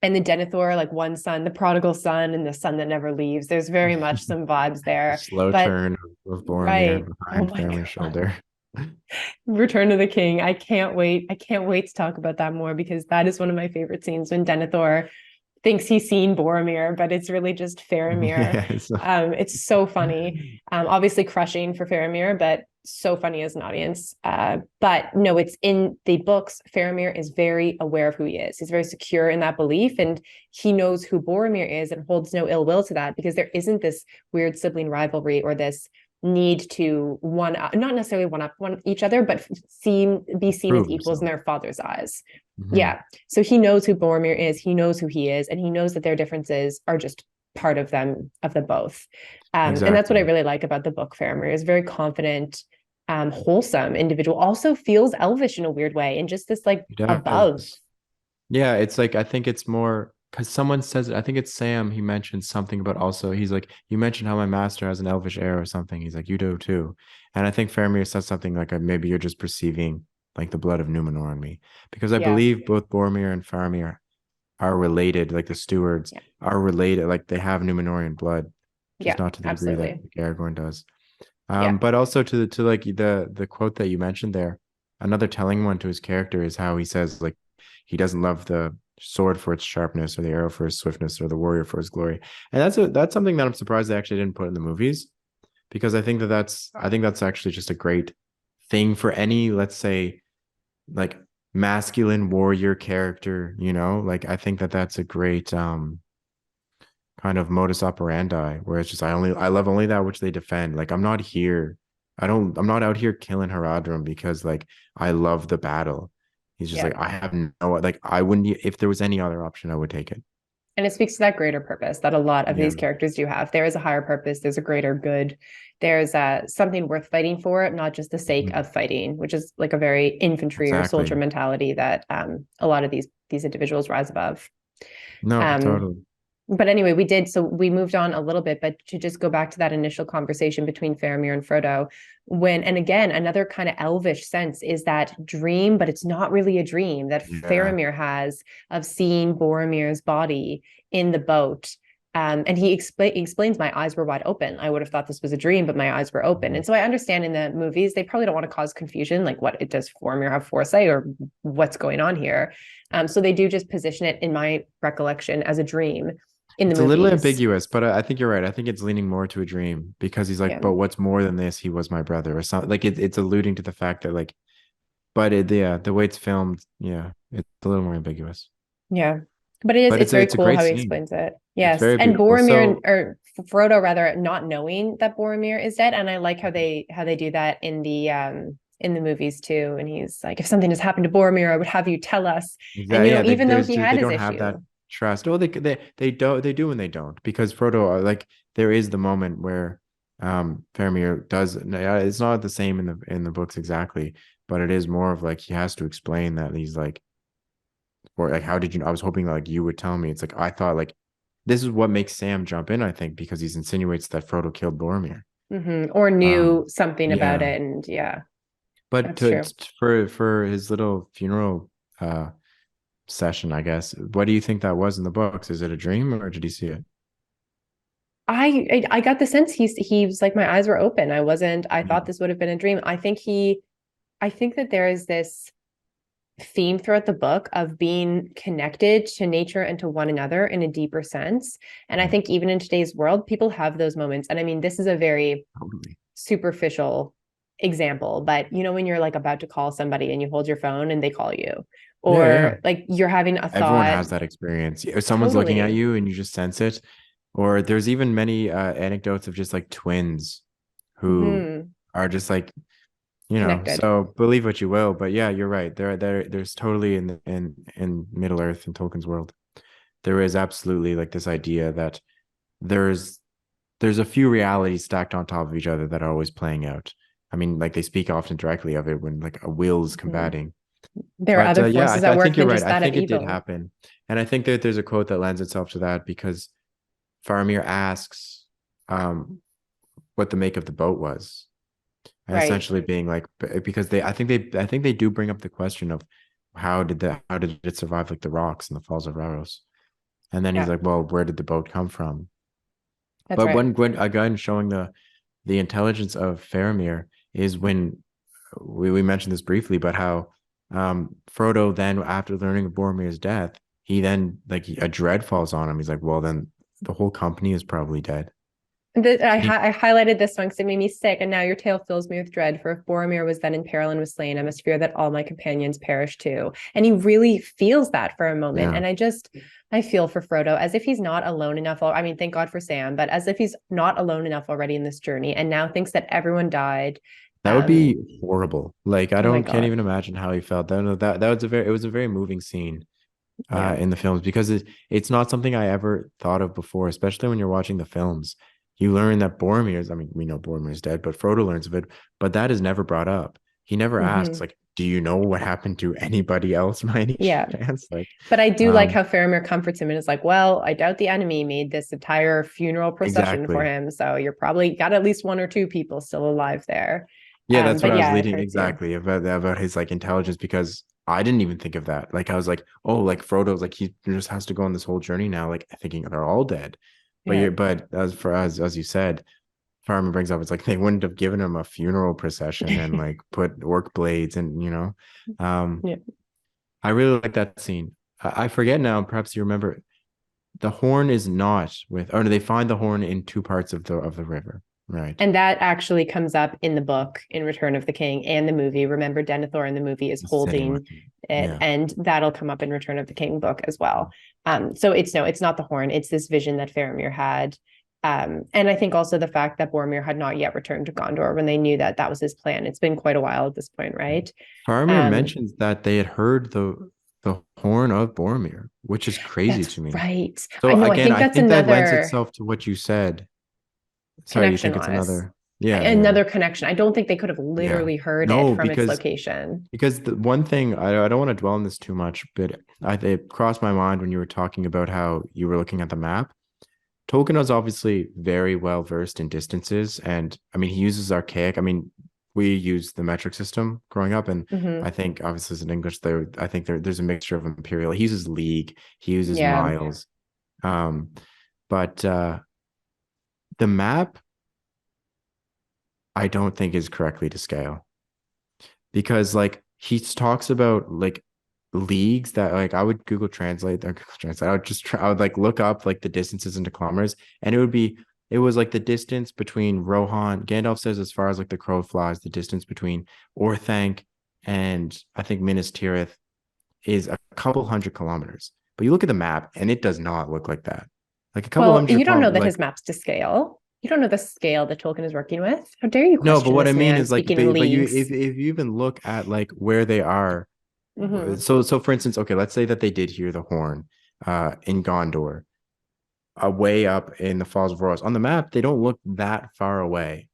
And the Denethor, like one son, the prodigal son, and the son that never leaves. There's very much some vibes The there. slow But turn of Boromir right. Oh behind my Faramir's God. shoulder. Return of the King. I can't wait. I can't wait to talk about that more because that is one of my favorite scenes when Denethor thinks he's seen Boromir, but it's really just Faramir. Yeah, It's so funny. Obviously crushing for Faramir, but so funny as an audience. But no, it's in the books. Faramir is very aware of who he is. He's very secure in that belief, and he knows who Boromir is and holds no ill will to that because there isn't this weird sibling rivalry or this need to one up, not necessarily one up one each other, but be seen as prove equals in himself. their father's eyes. Mhm. Yeah. So he knows who Boromir is, he knows who he is, and he knows that their differences are just part of them both. And that's what I Exactly. really like about the book. Faramir is very confident, wholesome individual, also feels elvish in a weird way, and just this like He above. does. Yeah, it's like I think it's more because someone says it. I think it's Sam. He mentioned something about also he's like, you mentioned how my master has an elvish air or something. He's like, you do too. And I think Faramir says something like, maybe you're just perceiving like the blood of Numenor in me. Because I Yeah. believe both Boromir and Faramir are related, like the stewards Yeah. are related, like they have Numenorian blood, just Yeah. not to the degree that Absolutely. Aragorn does. Yeah. But also to like the quote that you mentioned there, another telling one to his character is how he says like he doesn't love the sword for its sharpness or the arrow for its swiftness or the warrior for his glory. And that's something that I'm surprised they actually didn't put in the movies because I think that's actually just a great thing for any, let's say, like masculine warrior character, you know? Like I think that that's a great kind of modus operandi where it's just I love only that which they defend. Like I'm not out here killing Haradrim because like I love the battle. He's just Yeah. like I have no like I wouldn't if there was any other option I would take it. And it speaks to that greater purpose that a lot of Yeah, these characters do have. There is a higher purpose, there's a greater good, there's something worth fighting for, not just the sake mhm. of fighting, which is like a very infantry or soldier Exactly. mentality that a lot of these individuals rise above. No, Um, totally. but anyway, we did. So we moved on a little bit, but to just go back to that initial conversation between Faramir and Frodo, and again, another kind of elvish sense is that dream, but it's not really a dream that Yeah. Faramir has of seeing Boromir's body in the boat. And he explains, my eyes were wide open. I would have thought this was a dream, but my eyes were open. Mhm. And so I understand in the movies, they probably don't want to cause confusion, like what it does Boromir have foresight or what's going on here. So they do just position it, in my recollection, as a dream in the It's a little movies. ambiguous, but I think you're right. I think it's leaning more to a dream because he's like, Yeah. but what's more than this? He was my brother or something. Like it's alluding to the fact that like, yeah, the way it's filmed, yeah, it's a little more ambiguous. Yeah. But But it's very it's a cool great how he scene. explains it. It's Yes. very And beautiful. Boromir, So or Frodo rather, not knowing that Boromir is dead. And I like how they do that in the movies too. And he's like, if something has happened to Boromir, I would have you tell us. And exactly, yeah, even though there's he just had they his don't have that issue. trust. Oh, they do and they don't because Frodo like there is the moment where Faramir does. It's not the same in the books exactly, but it is more of like he has to explain that he's like, or like, how did you? I was hoping like you would tell me. It's like I thought like this is what makes Sam jump in. I think because he insinuates that Frodo killed Boromir. Or knew Um, something about yeah, it. And yeah, but that's true. for his little funeral session, I guess. What do you think that was in the books? Is it a dream or did he see it? I got the sense he was like, my eyes were open. I Yeah. thought this would have been a dream. I think that there is this theme throughout the book of being connected to nature and to one another in a deeper sense. And I think even in today's world, people have those moments. And I mean, this is a very Totally. superficial example, but you know, when you're like about to call somebody and you hold your phone and they call you, Yeah, yeah. or like you're having a Everyone thought. has that experience. If someone's looking at Totally. you and you just sense it, or there's even many anecdotes of just like twins who Mhm. are just like, Connected. so believe what you will, but yeah, you're right. There's totally in Middle Earth in Tolkien's world, there is absolutely like this idea that there's there's a few realities stacked on top of each other that are always playing out. I mean, like they speak often directly of it when like a will is Mhm. combating. There are But other yeah, forces I at think work you're than right. just I that of think it did evil. happen, and I think that there's a quote that lends itself to that because Faramir asks what the make of the boat was, and Right. essentially being like because I think they do bring up the question of how did it survive like the rocks and the falls of Raros, and then he's Yeah, like, well, where did the boat come from? that's But right. when again showing the intelligence of Faramir is when we mentioned this briefly, but how Frodo then after learning of Boromir's death, he then like a dread falls on him. He's like, well, then the whole company is probably dead. I highlighted this one because it made me sick, and now your tale fills me with dread. For if Boromir was then in peril and was slain, I must fear that all my companions perish too. And he really feels that for a moment. Yeah, And I feel for Frodo as if he's not alone enough. I mean, thank God for Sam, but as if he's not alone enough already in this journey and now thinks that everyone died. that would Um, be horrible. Like I oh my don't can't God. even imagine how he felt. That was a very it was a very moving scene Yeah. in the films because it's not something I ever thought of before, especially when you're watching the films. You learn that Boromir's, I mean, we know Boromir's dead, but Frodo learns of it, but that is never brought up. He never asks, Hmm. like, do you know what happened to anybody else by any Yeah. chance? Like, But I do like um, how Faramir comforts him and is like, well, I doubt the enemy made this entire funeral procession for exactly. him. So you're probably got at least one or two people still alive there. Yeah, that's what But I was yeah, it leading hurts you. exactly about his like intelligence because I didn't even think of that. Like I was like, oh, like Frodo's like he just has to go on this whole journey now, like thinking they're all dead. Yeah. But as you said, Farmer brings up, it's like they wouldn't have given him a funeral procession and like put orc blades and um Yeah. I really like that scene. I forget now, perhaps you remember the horn is not with or no, they find the horn in two parts of the river, right? And that actually comes up in the book in Return of the King and the movie. Remember, Denethor in the movie is Just sitting with holding him. it, Yeah. and that'll come up in Return of the King book as well. So it's no, it's not the horn. It's this vision that Faramir had. And I think also the fact that Boromir had not yet returned to Gondor when they knew that that was his plan. It's been quite a while at this point, right? Faramir Um, mentions that they had heard the horn of Boromir, which is crazy that's to me. right. I So know. I again, think I that's think that lends another itself to what you said. Sorry, you connection think it's wise. another? Yeah, yeah, Another connection. I don't think they could have yeah. literally heard it No, from its location. because the one thing I don't want to dwell on this too much, but it crossed my mind when you were talking about how you were looking at the map. Tolkien was obviously very well versed in distances, and I mean he uses archaic. I mean, we use the metric system growing up, and I Hmm. think obviously as an English I think there's a mixture of imperial. He uses league, he uses Yeah. miles, um, but the map I don't think is correctly to scale because like he talks about like leagues that like I would Google Translate or Google Translate. I would just try, I would like look up like the distances into kilometers, and it was like the distance between Rohan. Gandalf says as far as like the crow flies, the distance between Orthanc and I think Minas Tirith is a couple hundred kilometers. But you look at the map, and it does not look like that. Like a couple Well, hundred you don't know kilometers, that like his map's to scale. You don't know the scale that Tolkien is working with. How dare you no. But question what I this mean man is like, speaking in but you leagues? if you even look at like where they are. Hmm. So for instance, okay, let's say that they did hear the horn in Gondor, way up in the Falls of Rhoros. On the map, they don't look that far away.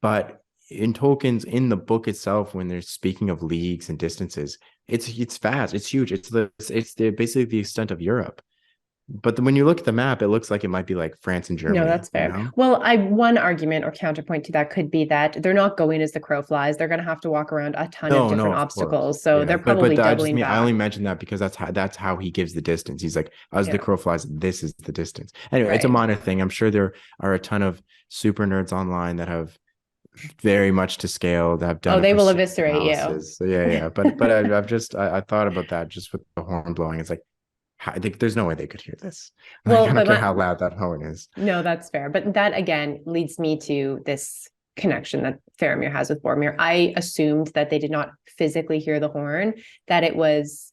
But in Tolkien's in the book itself, when they're speaking of leagues and distances, it's vast, it's huge. Basically the extent of Europe. But when you look at the map, it looks like it might be like France and No, Germany, that's fair. Well, one argument or counterpoint to that could be that they're not going as the crow flies. They're going to have to walk around a ton of No, different of course. obstacles. So Yeah. they're probably I just doubling mean I only back. mentioned that because that's how he gives the distance. He's like, as the Yeah. crow flies, this is the distance. Anyway, it's a Right. minor thing. I'm sure there are a ton of super nerds online that have very much to scale. I've done Oh, a they will precise eviscerate you. analysis. So yeah. But I've just I thought about that just with the horn blowing. It's like I think there's no way they could hear this. Like Well, I don't but care how loud that horn is. no, that's fair. But that again leads me to this connection that Faramir has with Boromir. I assumed that they did not physically hear the horn, that it was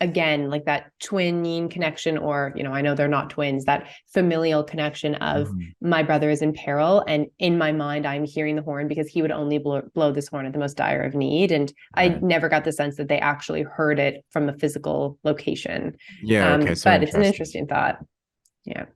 again like that twinning connection, or I know they're not twins, that familial connection of Mhm. my brother is in peril, and in my mind I'm hearing the horn because he would only blow this horn at the most dire of need, and I Right. never got the sense that they actually heard it from a physical location. Yeah. Okay. So But it's an interesting. interesting thought. Yeah.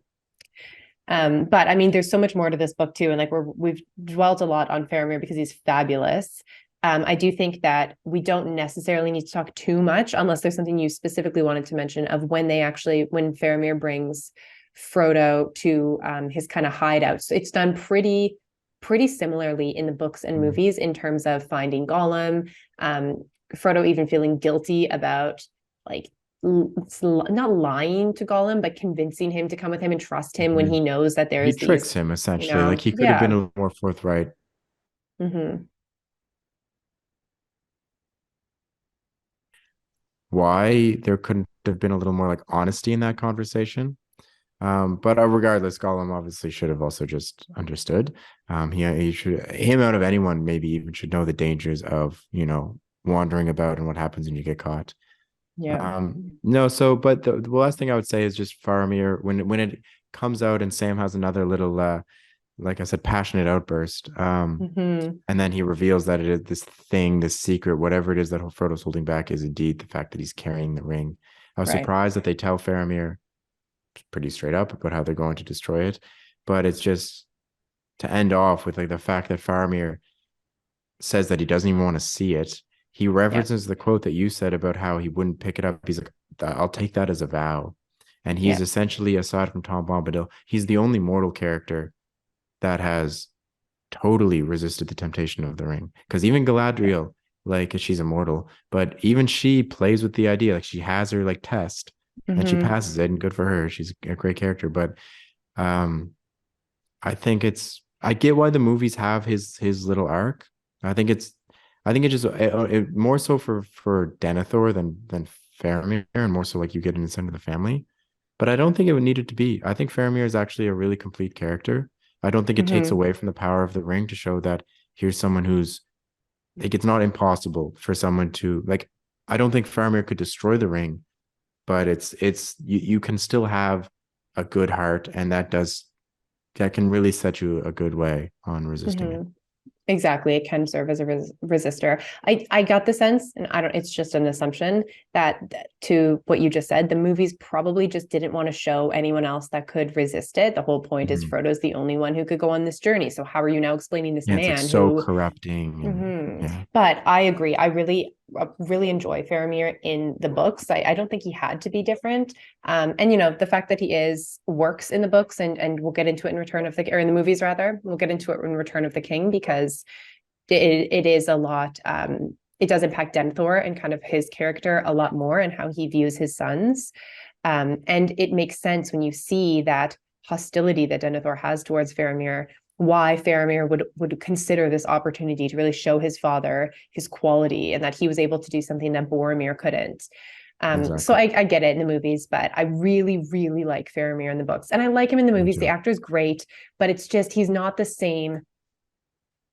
But I mean, there's so much more to this book too, and like we've dwelt a lot on Faramir because he's fabulous. I do think that we don't necessarily need to talk too much, unless there's something you specifically wanted to mention, of when Faramir brings Frodo to his kind of hideout. So it's done pretty similarly in the books and Mhm. movies in terms of finding Gollum. Frodo even feeling guilty about like not lying to Gollum, but convincing him to come with him and trust him when he Mhm. knows that He there's tricks these, him essentially. Like he could have been yeah. a little more forthright. Hmm. Why there couldn't have been a little more like honesty in that conversation. But regardless, Gollum obviously should have also just understood. He should him out of anyone maybe even should know the dangers of wandering about and what happens when you get caught. Yeah. No, so but the last thing I would say is just Faramir when it comes out and Sam has another little like I said, passionate outburst. Hmm. And then he reveals that it is this thing, this secret, whatever it is that Frodo's holding back is indeed the fact that he's carrying the ring. I was Right. surprised that they tell Faramir pretty straight up about how they're going to destroy it. But it's just to end off with like the fact that Faramir says that he doesn't even want to see it. He Yeah. references the quote that you said about how he wouldn't pick it up. He's like, I'll take that as a vow. And he's Yeah. essentially, aside from Tom Bombadil, he's the only mortal character that has totally resisted the temptation of the ring. Because even Yeah. Galadriel, like she's immortal, but even she plays with the idea. Like she has her like test and she Hmm. passes it, and good for her. She's a great character. But um, I think I get why the movies have his little arc. I think it's I think it just more so for Denethor than Faramir, and more so like you get in the center of the family. But I don't think it would need it to be. I think Faramir is actually a really complete character. I don't think it takes Hmm. away from the power of the ring to show that here's someone who's like it's not impossible for someone to like. I don't think Faramir could destroy the ring, but it's you can still have a good heart, and that can really set you a good way on resisting Hmm. it. Exactly. It can serve as a resistor. I got the sense, and I don't, it's just an assumption that to what you just said, the movies probably just didn't want to show anyone else that could resist it. The whole point is Mhm. Frodo's the only one who could go on this journey. So how are you now explaining this Yeah, it's like man so who corrupting and yeah. But I agree. I really enjoy Faramir in the books. I don't think he had to be different. And the fact that he is works in the books, and we'll get into it in Return of the, or in the movies rather. We'll get into it in Return of the King, because it is a lot. It does impact Denethor and kind of his character a lot more, and how he views his sons. And it makes sense when you see that hostility that Denethor has towards Faramir, why Faramir would consider this opportunity to really show his father his quality, and that he was able to do something that Boromir couldn't. So Exactly. I get it in the movies, but I really, really like Faramir in the books. And I like him in the Me movies. The too. actor's great, but it's just he's not the same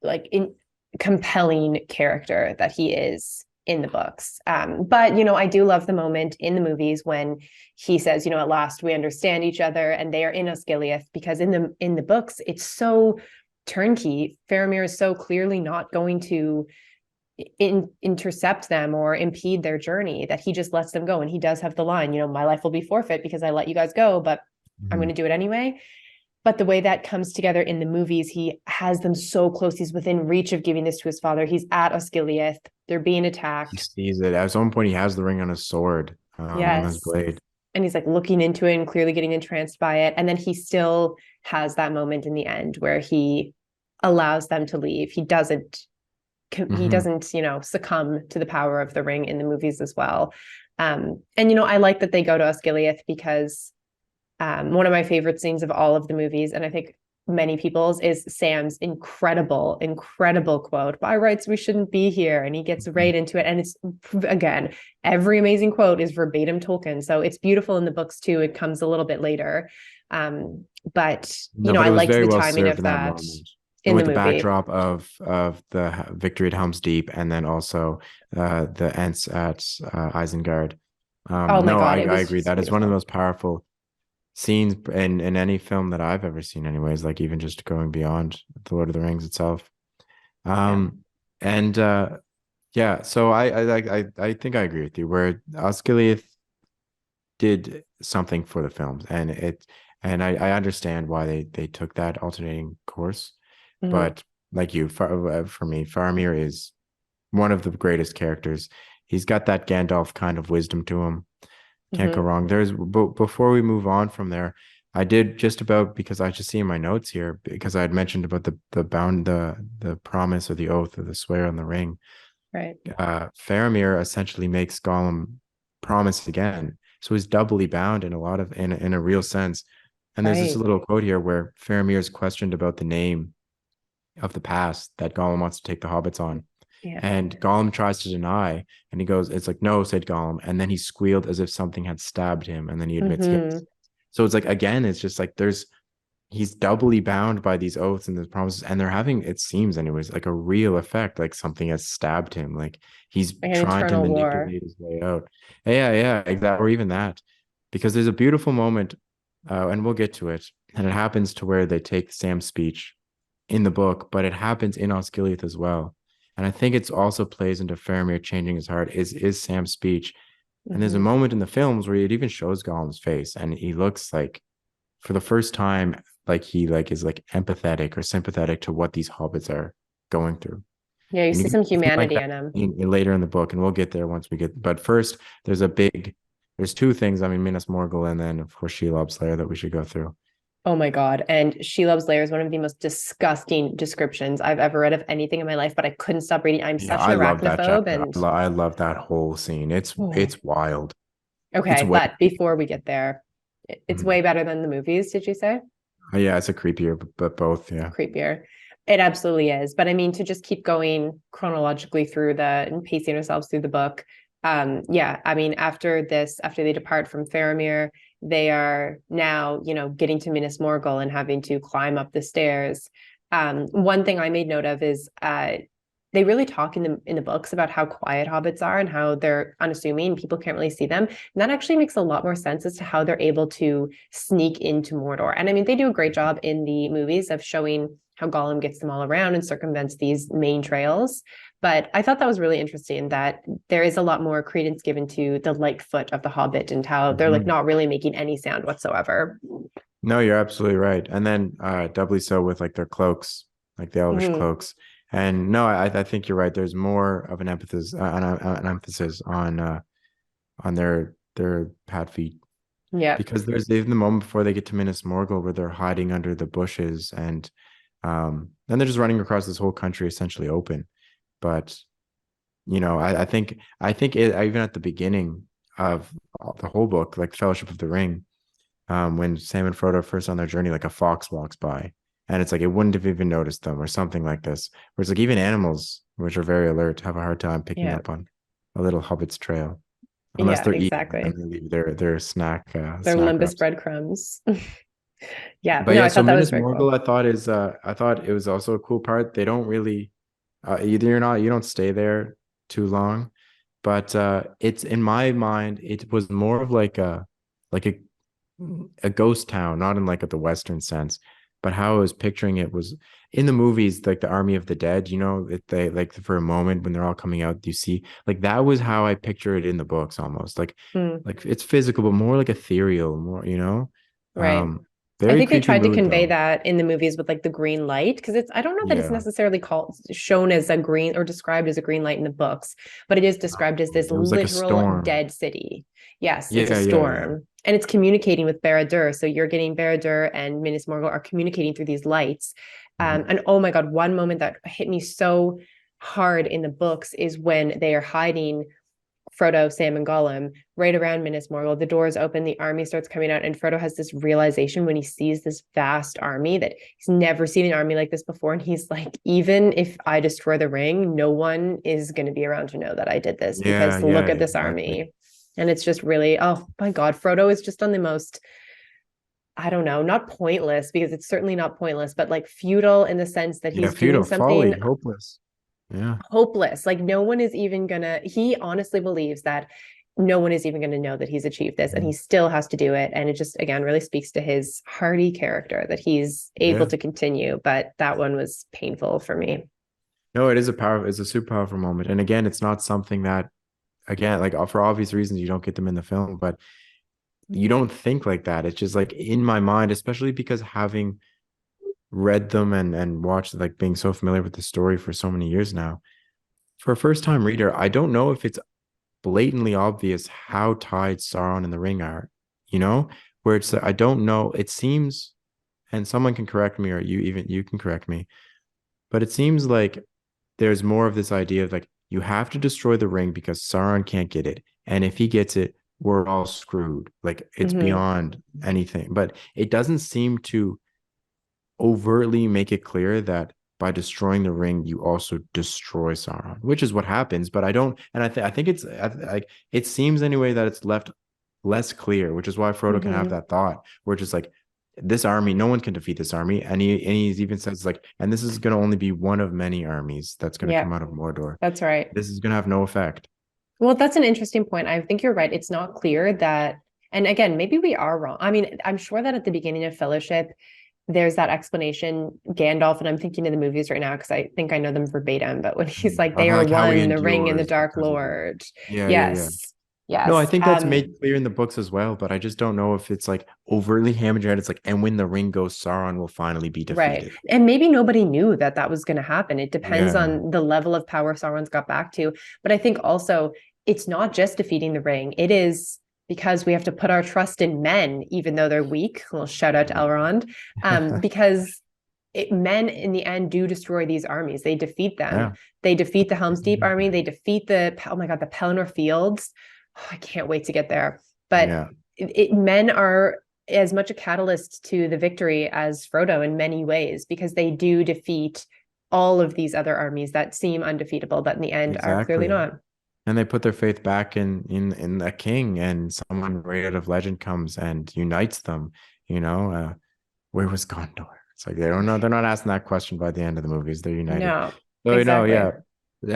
like in compelling character that he is in the books. But I do love the moment in the movies when he says, at last we understand each other, and they are in Osgiliath, because in the books it's so turnkey. Faramir is so clearly not going to intercept them or impede their journey, that he just lets them go. And he does have the line, my life will be forfeit because I let you guys go, but I'm going Mhm. to do it anyway. But the way that comes together in the movies, he has them so close. He's within reach of giving this to his father. He's at Osgiliath. They're being He attacked. sees it. At some point, he has the ring on his sword, on his Yes. blade. And he's like looking into it and clearly getting entranced by it. And then he still has that moment in the end where he allows them to leave. He Hmm. doesn't, succumb to the power of the ring in the movies as well. And I like that they go to Osgiliath, because one of my favorite scenes of all of the movies, and I think many people's is Sam's incredible quote, by rights we shouldn't be here, and he gets Mhm. right into it, and it's, again, every amazing quote is verbatim Tolkien, so it's beautiful in the books too. It comes a little bit later, but No, I but it was liked very the well timing served of in that that moment. And in the with the movie. backdrop of the victory at Helm's Deep, and then also the Ents at Isengard. Oh my No, God, it I was agree. just That is one of the beautiful. most powerful scenes in any film that I've ever seen, anyways, like even just going beyond the Lord of the Rings itself. Yeah. Um, and yeah, so I think I agree with you, where Osgiliath did something for the films, and I understand why they took that alternating course. Hmm. But like you, for me, Faramir is one of the greatest characters. He's got that Gandalf kind of wisdom to him. Can't go Hmm. wrong. But before we move on from there, I did just about, because I just see in my notes here, because I had mentioned about the promise or the oath or the swear on the ring. Right. Faramir essentially makes Gollum promise again. So he's doubly bound in a lot of in a real sense. And there's this Right. little quote here where Faramir is questioned about the name of the pass that Gollum wants to take the hobbits on. Yeah. And Gollum tries to deny, and he goes, "It's like, no," said Gollum. And then he squealed as if something had stabbed him. And then he admits, Hmm. yes. So it's like, again, it's just like he's doubly bound by these oaths and these promises, and they're having, it seems anyways, like a real effect, like something has stabbed him, like he's Like an trying to eternal war. manipulate his way out. Yeah, exactly. Or even that, because there's a beautiful moment, and we'll get to it, and it happens to where they take Sam's speech in the book, but it happens in Osgiliath as well. And I think it's also plays into Faramir changing his heart is Sam's speech. And there's a Hmm. moment in the films where it even shows Gollum's face, and he looks like, for the first time, like he like is like empathetic or sympathetic to what these hobbits are going through. Yeah, you And you see get some something like humanity that in him. later in the book, and we'll get there once we get. But first, there's two things. I mean, Minas Morgul, and then of course Shelob's Lair that we should go through. Oh my God. And She Loves Lair is one of the most disgusting descriptions I've ever read of anything in my life, but I couldn't stop reading. I'm Yeah, such an I love that arachnophobe. chapter. And I love that whole scene. oh, It's wild. It's okay, way. but before we get there, it's Mhm. way better than the movies, did you say? Yeah, it's a creepier, but both. Yeah. Creepier. It absolutely is. But I mean, to just keep going chronologically through the and pacing ourselves through the book. Yeah, I mean, after this, after they depart from Faramir, they are now, getting to Minas Morgul and having to climb up the stairs. One thing I made note of is they really talk in the books about how quiet hobbits are and how they're unassuming. People can't really see them. And that actually makes a lot more sense as to how they're able to sneak into Mordor. And I mean, they do a great job in the movies of showing how Gollum gets them all around and circumvents these main trails. But I thought that was really interesting that there is a lot more credence given to the light foot of the Hobbit and how they're like Mhm. not really making any sound whatsoever. No, you're absolutely right. And then doubly so with like their cloaks, like the elvish Mm-hmm. cloaks. And no, I think you're right. There's more of an emphasis on their pad feet, Yeah. because there's even the moment before they get to Minas Morgul where they're hiding under the bushes, and then they're just running across this whole country essentially open. But I think even at the beginning of the whole book, like Fellowship of the Ring, when Sam and Frodo are first on their journey, like a fox walks by, and it's like it wouldn't have even noticed them or something like this. Where it's like even animals, which are very alert, have a hard time picking Yeah. up on a little hobbit's trail, unless Yeah, they're eating and then exactly. they leave their They're snack Limbus wraps. breadcrumbs. Yeah. But No, yeah, I so thought that was Minas very cool. Morgul, I thought it was also a cool part. They don't really either you don't stay there too long, but it's, in my mind, it was more of like a ghost town, not in like the Western sense, but how I was picturing it was in the movies, like the Army of the Dead, they like for a moment when they're all coming out, you see, like that was how I picture it in the books, almost Mm, like it's physical, but more like ethereal, more. right. Um, I very think they creepy tried to mood convey though. that in the movies with like the green light because I don't know that it's Yeah. necessarily called shown as a green or described as a green light in the books, but it is described as this It was like a literal storm. dead city. Yes, it's a Yeah. storm and it's communicating with Barad-dûr. So you're getting Barad-dûr and Minas Morgul are communicating through these lights. Mhm. And oh my God, one moment that hit me so hard in the books is when they are hiding Frodo, Sam, and Gollum right around Minas Morgul. The doors open, the army starts coming out, and Frodo has this realization when he sees this vast army that he's never seen an army like this before. And he's like, even if I destroy the ring, no one is going to be around to know that I did this Yeah, because yeah, look at this exactly. army. And it's just really, oh my God, Frodo is just on the most, I don't know, not pointless because it's certainly not pointless, but like futile in the sense that Yeah, he's doing futile, something folly, hopeless. Yeah. hopeless. Like no one is even gonna, he honestly believes that no one is even going to know that he's achieved this and he Mhm. still has to do it. And it just, again, really speaks to his hardy character that he's able Yeah. to continue. But that one was painful for me. No, it's a super powerful moment. And again, it's not something that, again, like for obvious reasons, you don't get them in the film, but you don't think like that. It's just like in my mind, especially because having read them and watched, like being so familiar with the story for so many years now, for a first time reader, I don't know if it's blatantly obvious how tied Sauron and the ring are, you know, where it's, I don't know, it seems, and someone can correct me, or you can correct me, but it seems like there's more of this idea of like, you have to destroy the ring because Sauron can't get it. And if he gets it, we're all screwed. Like it's Mm-hmm. beyond anything. But it doesn't seem to overtly make it clear that by destroying the ring, you also destroy Sauron, which is what happens. But I don't, and I think it's like, it seems anyway that it's left less clear, which is why Frodo can have Mm-hmm. that thought where it's just like, this army, no one can defeat this army. And he even says like, and this is going to only be one of many armies that's going to Yeah, come out of Mordor. that's right. This is going to have no effect. Well, that's an interesting point. I think you're right. It's not clear that, and again, maybe we are wrong. I mean, I'm sure that at the beginning of Fellowship, there's that explanation, Gandalf, and I'm thinking of the movies right now because I think I know them verbatim, but when he's like, Of they are like how he one, the ring and the endures Dark because of it. Lord. Yeah, yeah, yeah. Yes. No, I Yes. think that's made clear in the books as well, but I just don't know if it's like overtly hammered your head. It's like, and when the ring goes, Sauron will finally be Right. defeated. And maybe nobody knew that that was going to happen. It depends Yeah, on the level of power Sauron's got back to. But I think also it's not just defeating the ring, it is because we have to put our trust in men, even though they're weak. Well, shout out to Elrond, because men in the end do destroy these armies. They defeat them. yeah, They defeat the Helm's Deep army. They defeat the, oh my God, the Pelennor Fields. Oh, I can't wait to get there. But yeah, men are as much a catalyst to the victory as Frodo in many ways because they do defeat all of these other armies that seem undefeatable, but in the end are clearly exactly. not. And they put their faith back in a king, and someone right out of legend comes and unites them. You know, where was Gondor? It's like they don't know. They're not asking that question by the end of the movies. They're united. No, So you know, exactly. yeah.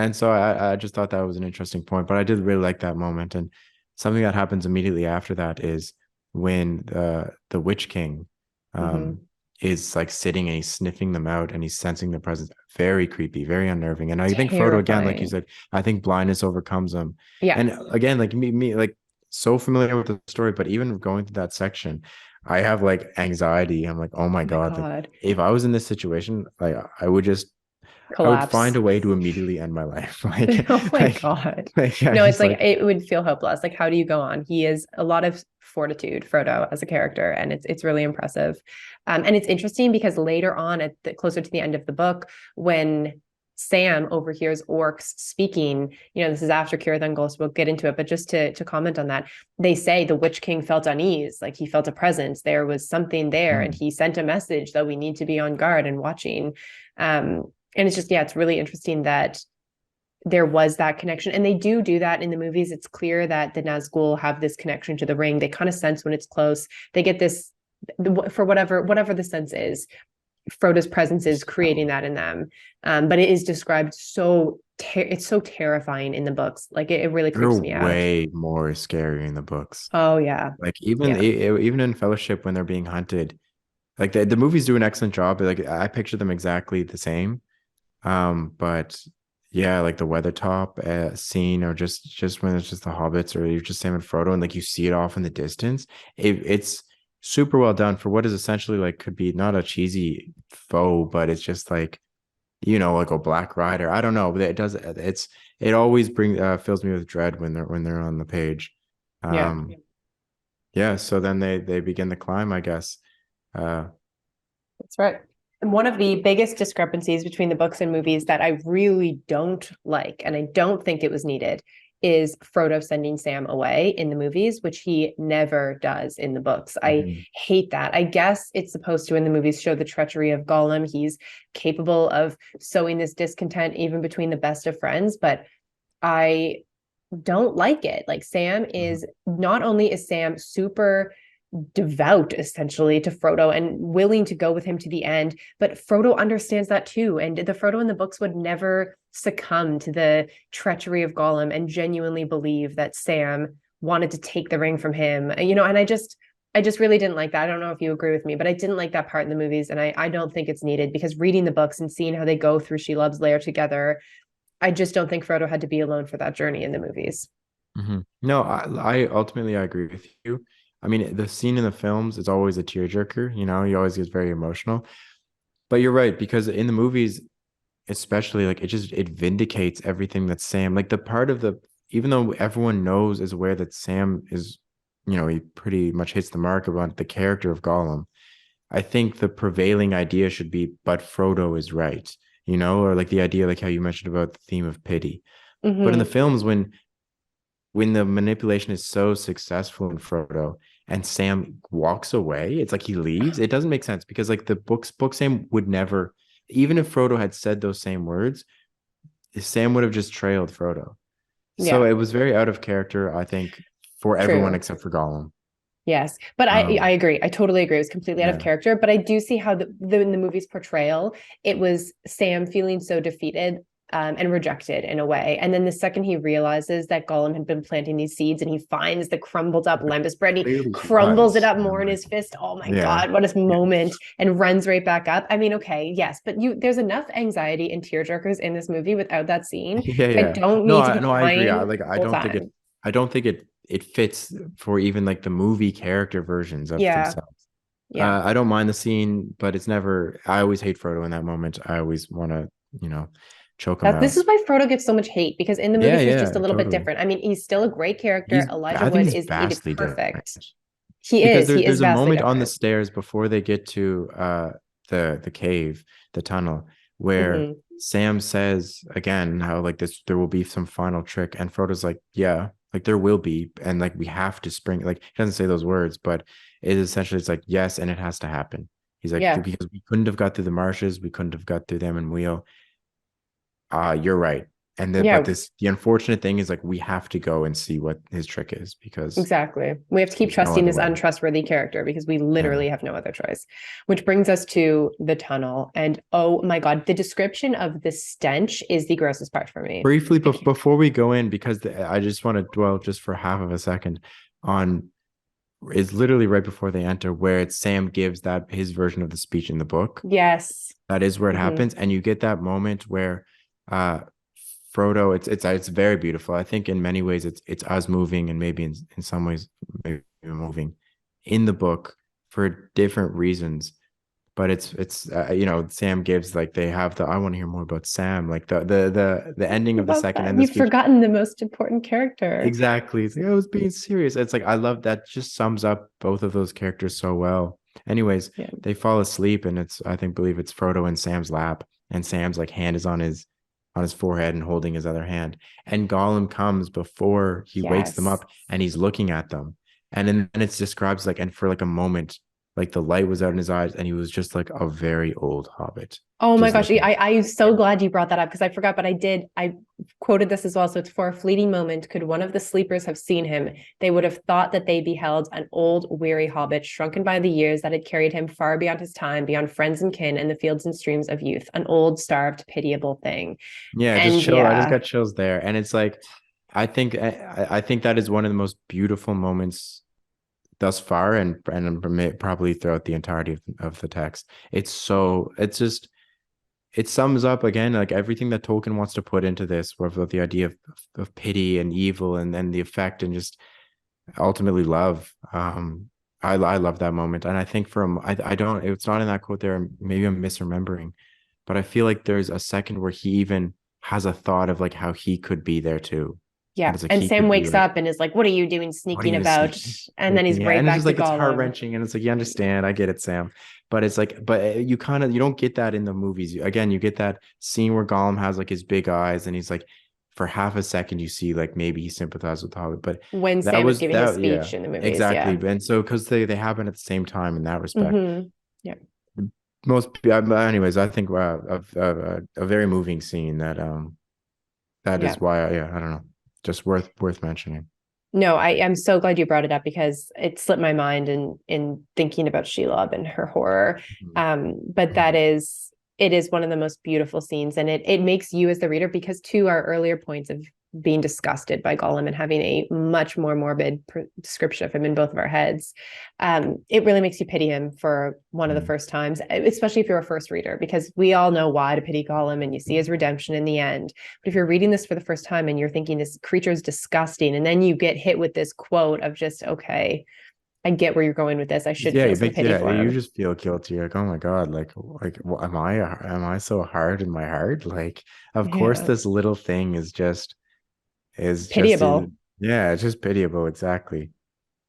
And so I just thought that was an interesting point, but I did really like that moment. And something that happens immediately after that is when the Witch King um Mm-hmm. is like sitting and he's sniffing them out and he's sensing the presence. Very creepy, very unnerving. And I think Frodo, again, like you Terrifying. said, I think blindness overcomes him. Yeah. And again, like me, like so familiar with the story, but even going through that section, I have like anxiety. I'm like, oh my Oh my God, like God. if I was in this situation, like I would find Collapse. a way to immediately end my life. Oh my Like, God. I'm No, it's just like like, it would feel hopeless. Like, how do you go on? He is a lot of fortitude, Frodo, as a character, and it's really impressive. And it's interesting because later on, closer to the end of the book, when Sam overhears orcs speaking, this is after Círdan, so we'll get into it, but just to comment on that, they say the Witch King felt unease, like he felt a presence. There was something there, and hmm, he sent a message that we need to be on guard and watching. And it's just, yeah, it's really interesting that there was that connection. And they do that in the movies. It's clear that the Nazgul have this connection to the ring. They kind of sense when it's close. They get this for whatever the sense is. Frodo's presence is creating so that in them. But it is described it's so terrifying in the books. Like it really they're creeps me out. way more scary in the books. Oh yeah. Like even Yeah. even in Fellowship when they're being hunted, like the movies do an excellent job. Like I picture them exactly the same. But yeah, like the Weathertop scene, or just when it's just the hobbits, or you're just Sam and Frodo, and like you see it off in the distance. It's super well done for what is essentially like could be not a cheesy foe, but it's just like like a Black Rider. I don't know, but it always fills me with dread when they're on the page. Yeah. Um, yeah. So then they begin the climb, I guess. Uh, That's right. And one of the biggest discrepancies between the books and movies that I really don't like, and I don't think it was needed, is Frodo sending Sam away in the movies, which he never does in the books. I hate that. I guess it's supposed to, in the movies, show the treachery of Gollum. He's capable of sowing this discontent even between the best of friends, but I don't like it. Like Sam is, not only is Sam super devout essentially to Frodo and willing to go with him to the end, but Frodo understands that too. And the Frodo in the books would never succumb to the treachery of Gollum and genuinely believe that Sam wanted to take the ring from him. You know, and I just really didn't like that. I don't know if you agree with me, but I didn't like that part in the movies. And I don't think it's needed, because reading the books and seeing how they go through Shelob's lair together, I just don't think Frodo had to be alone for that journey in the movies. No, I ultimately I agree with you. I mean, the scene in the films is always a tearjerker, you know, he always gets very emotional. But you're right, because in the movies, especially, like it vindicates everything that Sam, like the part of the, even though everyone knows, is aware that Sam is, you know, he pretty much hits the mark about the character of Gollum. I think the prevailing idea should be, but Frodo is right, you know, or like the idea, like how you mentioned about the theme of pity. But in the films, when the manipulation is so successful in Frodo and Sam walks away, it's like he leaves. It doesn't make sense, because like the book Sam would never, even if Frodo had said those same words, Sam would have just trailed Frodo. So Yeah, it was very out of character, I think, for everyone true. except for Gollum. Yes, but I agree. I totally agree. It was completely out of Yeah, character. But I do see how in the movie's portrayal, it was Sam feeling so defeated and rejected in a way. And then the second he realizes that Gollum had been planting these seeds, and he finds the crumbled up lembas bread, and he clearly he crumbles it was. up And I'm more in like, his fist. Oh my yeah, God, what a moment! And runs right back up. I mean, okay, yes, but there's enough anxiety and tearjerkers in this movie without that scene. yeah, I yeah. don't No, need to be I agree. crying I the whole don't think time. it fits for even like the movie character versions of Yeah, themselves. yeah. I don't mind the scene, but it's never. I always hate Frodo in that moment. I always want to, you know, choke him That this out. is why Frodo gets so much hate, because in the Yeah, movies he's just a yeah, little bit totally. different. I mean, he's still a great character. Elijah I think Wood he's is it is vastly different, perfect. He because is. He is there's a vastly moment on the different. stairs before they get to the cave, the tunnel, where Mm-hmm. Sam says again how like this there will be some final trick, and Frodo's like, yeah, like there will be, and like we have to spring, like he doesn't say those words, but it is essentially, it's like yes, and it has to happen. He's like, Yeah. because we couldn't have got through the marshes, we couldn't have got through them and Wheel. You're right. And then, but Yeah, the unfortunate thing is like we have to go and see what his trick is, because exactly. We have to keep there's no trusting other this way. untrustworthy character because we Yeah. literally have no other choice. Which brings us to the tunnel. And oh my God, the description of the stench is the grossest part for me. Briefly, I can't. before we go in, because I just want to dwell just for half of a second on, is literally right before they enter, where it's Sam gives that his version of the speech in the book. Yes. That is where it Mm-hmm. happens, and you get that moment where uh Frodo, it's very beautiful. I think in many ways it's us moving, and maybe in some ways maybe moving in the book for different reasons. But it's you know, Sam gives, like they have the, I want to hear more about Sam, like the ending I of the love second that. and the You've speech. forgotten the most important character. Exactly. It's like, I was being serious. It's like I love that, just sums up both of those characters so well. Anyways, Yeah. they fall asleep, and it's, I think, believe it's Frodo in Sam's lap, and Sam's like hand is on his forehead and holding his other hand. And Gollum comes before he wakes them Yes. up, and he's looking at them. And it's describes like, and for like a moment, like the light was out in his eyes, and he was just like a very old hobbit, Oh my just gosh. looking. I'm so glad you brought that up because I forgot, but I quoted this as well. So it's, for a fleeting moment, could one of the sleepers have seen him, they would have thought that they beheld an old, weary hobbit, shrunken by the years that had carried him far beyond his time, beyond friends and kin, and the fields and streams of youth, an old, starved, pitiable thing. Yeah, just And chill. I just yeah, got chills there, and it's like, I think that is one of the most beautiful moments thus far, and probably throughout the entirety of the text. It's just, it sums up again like everything that Tolkien wants to put into this, with the idea of pity and evil, and then the effect, and just ultimately love. I love that moment, and I think from, I don't, it's not in that quote there. Maybe I'm misremembering, but I feel like there's a second where he even has a thought of like how he could be there too, and yeah. it's like And he Sam could be wakes like, up and is like, "What are you doing what are sneaking you gonna about?" And then he's yeah, right and it's just back to like it's heart Gollum. wrenching, and it's like you understand, I get it, Sam, but it's like, but you kind of, you don't get that in the movies. Again, you get that scene where Gollum has like his big eyes, and he's like, for half a second you see like maybe he sympathized with the Hobbit, but When that Sam is was giving his that yeah, speech in the movies, exactly. yeah. And so because they happen at the same time in that respect. Yeah. Anyways, I think a very moving scene that Yeah. is why yeah, I don't know, just worth mentioning. No, I'm so glad you brought it up because it slipped my mind in thinking about Shelob and her horror. Mhm. But that Mhm. is it is one of the most beautiful scenes, and it makes you as the reader, because to our earlier points of being disgusted by Gollum and having a much more morbid description of him in both of our heads, it really makes you pity him for one of the Mhm. first times, especially if you're a first reader, because we all know why to pity Gollum, and you see his redemption in the end. But if you're reading this for the first time and you're thinking this creature is disgusting, and then you get hit with this quote of just, okay, I get where you're going with this. I should Yeah, feel it some makes pity yeah, for you him. just feel guilty. Like, oh my God, am I so hard in my heart? Like, of course, Yeah. this little thing is just Pitiable. yeah, it's just pitiable, exactly.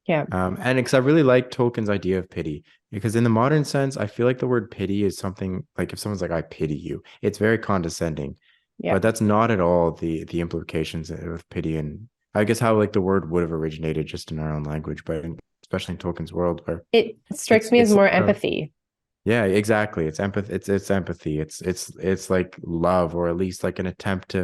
Yeah. And because I really like Tolkien's idea of pity, because in the modern sense, I feel like the word pity is something like if someone's like, I pity you, it's very condescending, Yeah. but that's not at all the implications of pity. And I guess how like the word would have originated just in our own language, but especially in Tolkien's world where It strikes me as it's more sort of empathy. yeah, exactly. It's empathy. It's empathy. It's like love, or at least like an attempt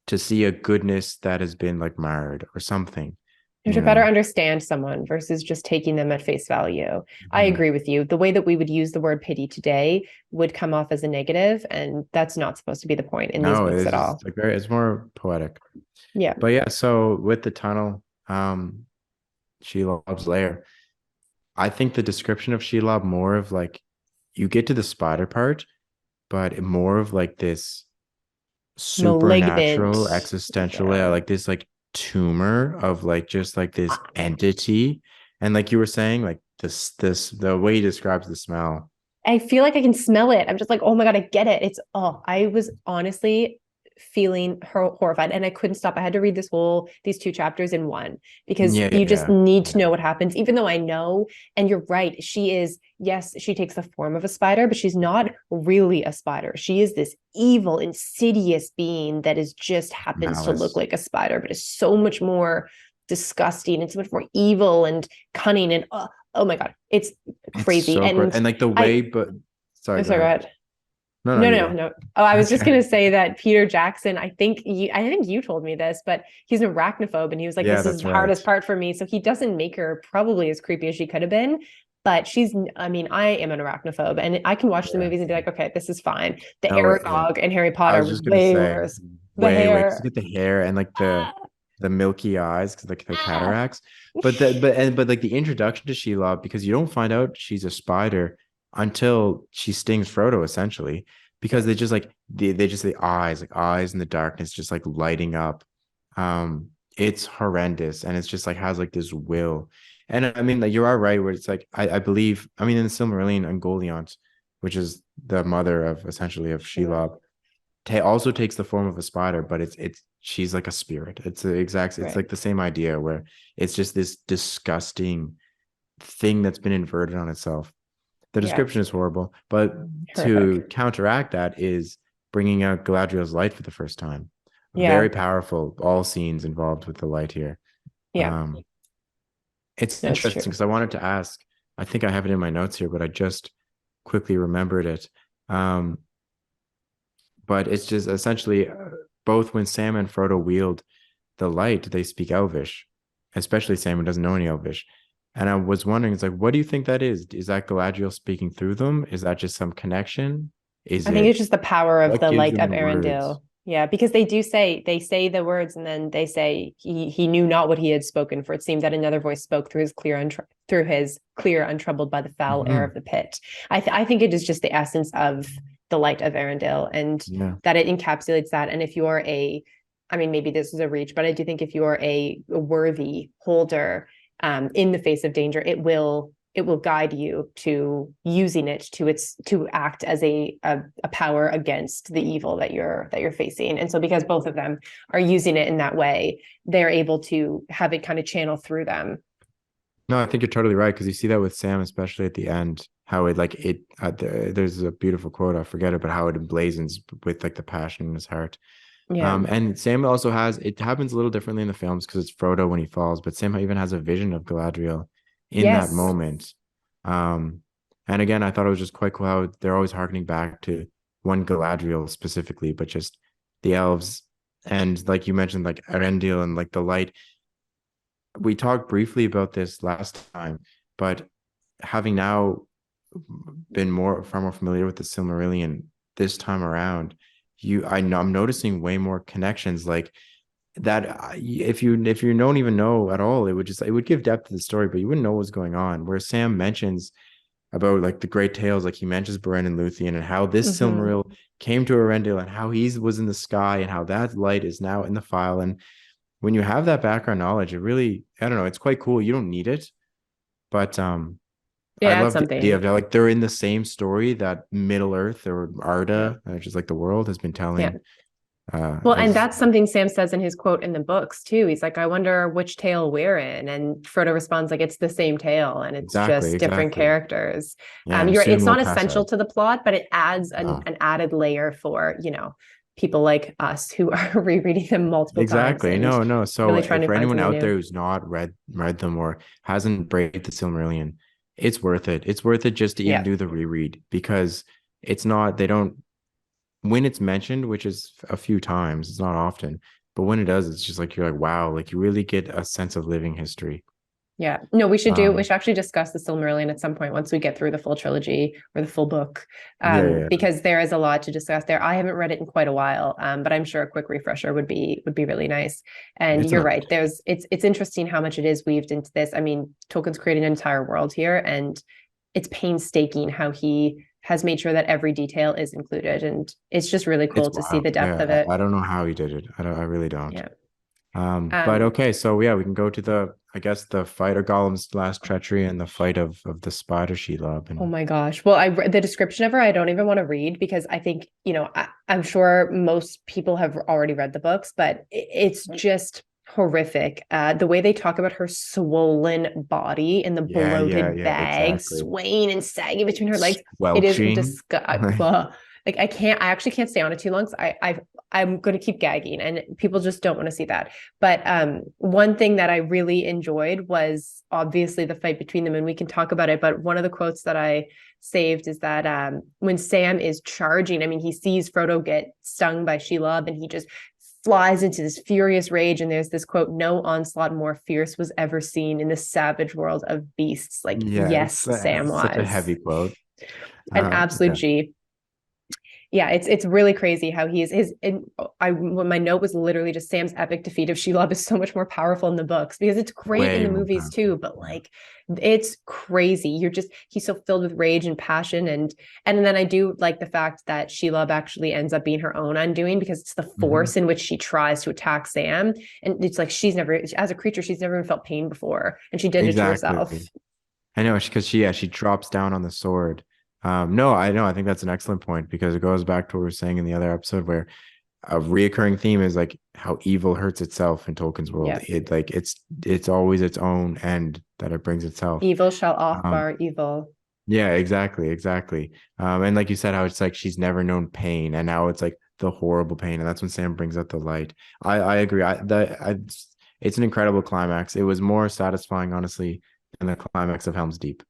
to see a goodness that has been like marred or something, Or you to better know. understand someone versus just taking them at face value. I Mhm. agree with you. The way that we would use the word pity today would come off as a negative, and that's not supposed to be the point in these No, books it's at just all. like very, it's more poetic. Yeah. But yeah, so with the tunnel, Shelob's lair, I think the description of Shelob more of like you get to the spider part, but more of like this Malignant. supernatural existential, yeah, Yeah. like this like tumor of like just like this entity. And like you were saying, like this the way he describes the smell. I feel like I can smell it. I'm just like, oh my God, I get it. It's, oh, I was honestly feeling horrified, and I couldn't stop. I had to read these two chapters in one, because Yeah, you just yeah, need to yeah. know what happens, even though I know. And you're right. She is, yes, she takes the form of a spider, but she's not really a spider. She is this evil, insidious being that is just happens to look Malice. like a spider, but is so much more disgusting and so much more evil and cunning. And oh my God, it's It's crazy. so gross. And And like the way, I, but sorry, oh, go sorry, go ahead. ahead. No, no, No, you no, go. no. Oh, I was just Okay. gonna say that Peter Jackson, I think you told me this, but he's an arachnophobe, and he was like, Yeah, this is that's the right. hardest part for me. So he doesn't make her probably as creepy as she could have been. But she's, I mean, I am an arachnophobe, and I can watch the Yeah. movies and be like, okay, this is fine. The No, yeah. Aragog and Harry I Potter was was just gonna way say worse. The way, because you hair. get the hair and like Ah, the milky eyes because like the ah. cataracts. But like the introduction to Shelob, because you don't find out she's a spider until she stings Frodo essentially, because Yeah, they just like they just the eyes, like eyes in the darkness just like lighting up. It's horrendous, and it's just like has like this will. And I mean like you are right where it's like I believe, I mean in the Silmarillion, Ungoliant, which is the mother of essentially of yeah, Shelob, also takes the form of a spider, but it's she's like a spirit. It's the exact, it's right. like the same idea where it's just this disgusting thing that's been inverted on itself. The Yeah, description is horrible, but horrific. to counteract that is bringing out Galadriel's light for the first time. Yeah, Very powerful. All scenes involved with the light here. yeah, Um, it's that's interesting true. because I wanted to ask. I think I have it in my notes here, but I just quickly remembered it. Um, but it's just essentially both when Sam and Frodo wield the light, they speak Elvish, especially Sam who doesn't know any Elvish. And I was wondering, it's like, what do you think that is? Is that Galadriel speaking through them? Is that just some connection? Is I think it's it just the power of what the gives light them of the words? Arendelle. Yeah, because they say the words, and then they say he knew not what he had spoken, for it seemed that another voice spoke through his through his clear, untroubled by the foul air of Mhm. the pit. I think it is just the essence of the light of Arendelle, and Yeah. that it encapsulates that. And if you're a, I mean, maybe this is a reach, but I do think if you're a worthy holder, in the face of danger, it will guide you to using it to act as a power against the evil that you're facing. And so because both of them are using it in that way, they're able to have it kind of channel through them. No, I think you're totally right because you see that with Sam, especially at the end, how it like it. There's a beautiful quote, I forget it, but how it emblazons with like the passion in his heart. Yeah. And Sam also has, it happens a little differently in the films because it's Frodo when he falls, but Sam even has a vision of Galadriel in that Yes. moment. Um, and again, I thought it was just quite cool how they're always harkening back to one Galadriel specifically, but just the elves. And like you mentioned, like Arendelle and like the light. We talked briefly about this last time, but having now been far more familiar with the Silmarillion this time around, I'm noticing way more connections like that. If you don't even know at all, it would give depth to the story, but you wouldn't know what's going on. Where Sam mentions about like the great tales, like he mentions Beren and Luthien and how this Hmm. Silmaril came to Arendelle and how he was in the sky and how that light is now in the file. And when you have that background knowledge, it really, I don't know, it's quite cool. You don't need it, but It I adds love the idea something. of like they're in the same story that Middle Earth or Yeah. Arda, which is like the world, has been Yeah. telling. Well, and As that's something Sam says in his quote in the books too. He's like, I wonder which tale we're in. And Frodo responds like, it's the same tale and it's exactly, just different exactly. characters. Yeah, and You're soon it's we'll not pass essential out. to the plot, but it adds No, an added layer for, people like us who are rereading them multiple times exactly. and No, no. So really trying if to for find anyone something out there new. who's not read them or hasn't braved the Silmarillion, it's worth it. It's worth it just to even Yeah. do the reread because it's not, they don't, when it's mentioned, which is a few times, it's not often, but when it does, it's just like you're like, wow, like you really get a sense of living history. Yeah. No, we Um, should actually discuss the Silmarillion at some point once we get through the full trilogy or the full book. yeah, yeah, Because there is a lot to discuss there. I haven't read it in quite a while. But I'm sure a quick refresher would be really nice. And it's you're an right. It's interesting how much it is weaved into this. I mean, Tolkien's creating an entire world here, and it's painstaking how he has made sure that every detail is included. And it's just really it's cool to see wild. the depth of Yeah, it. I don't know how he did it. I really don't. Yeah. But Um, okay, so yeah, we can go to the, I guess, the fight of Gollum's last treachery and the fight of the spider Shelob. Oh And my gosh. Well, the description of her, I don't even want to read because I think, I'm sure most people have already read the books, but it's just horrific. The way they talk about her swollen body in the yeah, yeah, bloated yeah, bag exactly. swaying and sagging between her legs, it is Squelching. like I actually can't stay on it too long. So I'm going to keep gagging and people just don't want to see that. But one thing that I really enjoyed was obviously the fight between them, and we can talk about it. But one of the quotes that I saved is that when Sam is charging, I mean, he sees Frodo get stung by Shelob, and he just flies into this furious rage. And there's this quote: "No onslaught more fierce was ever seen in the savage world of beasts." Like, Yeah, yes, Sam such a was heavy quote. an absolute Yeah, G. Yeah, it's really crazy how he is his. And I when my note was literally just Sam's epic defeat of Shelob is so much more powerful in the books because it's great in way the more movies powerful. too, but Yeah. like it's crazy. He's so filled with rage and passion, and then I do like the fact that Shelob actually ends up being her own undoing because it's the Mhm. force in which she tries to attack Sam, and it's like she's never, as a creature, she's never even felt pain before, and she did it to herself. Exactly. I know because she drops down on the sword. No, I know. I think that's an excellent point because it goes back to what we were saying in the other episode where a reoccurring theme is like how evil hurts itself in Tolkien's world. Yes, It's always its own end that it brings itself. evil shall off Um, bar evil. yeah, exactly, exactly. And like you said, how it's like she's never known pain, and now it's like the horrible pain, and that's when Sam brings out the light. I agree. It's an incredible climax. It was more satisfying, honestly, than the climax of Helm's Deep.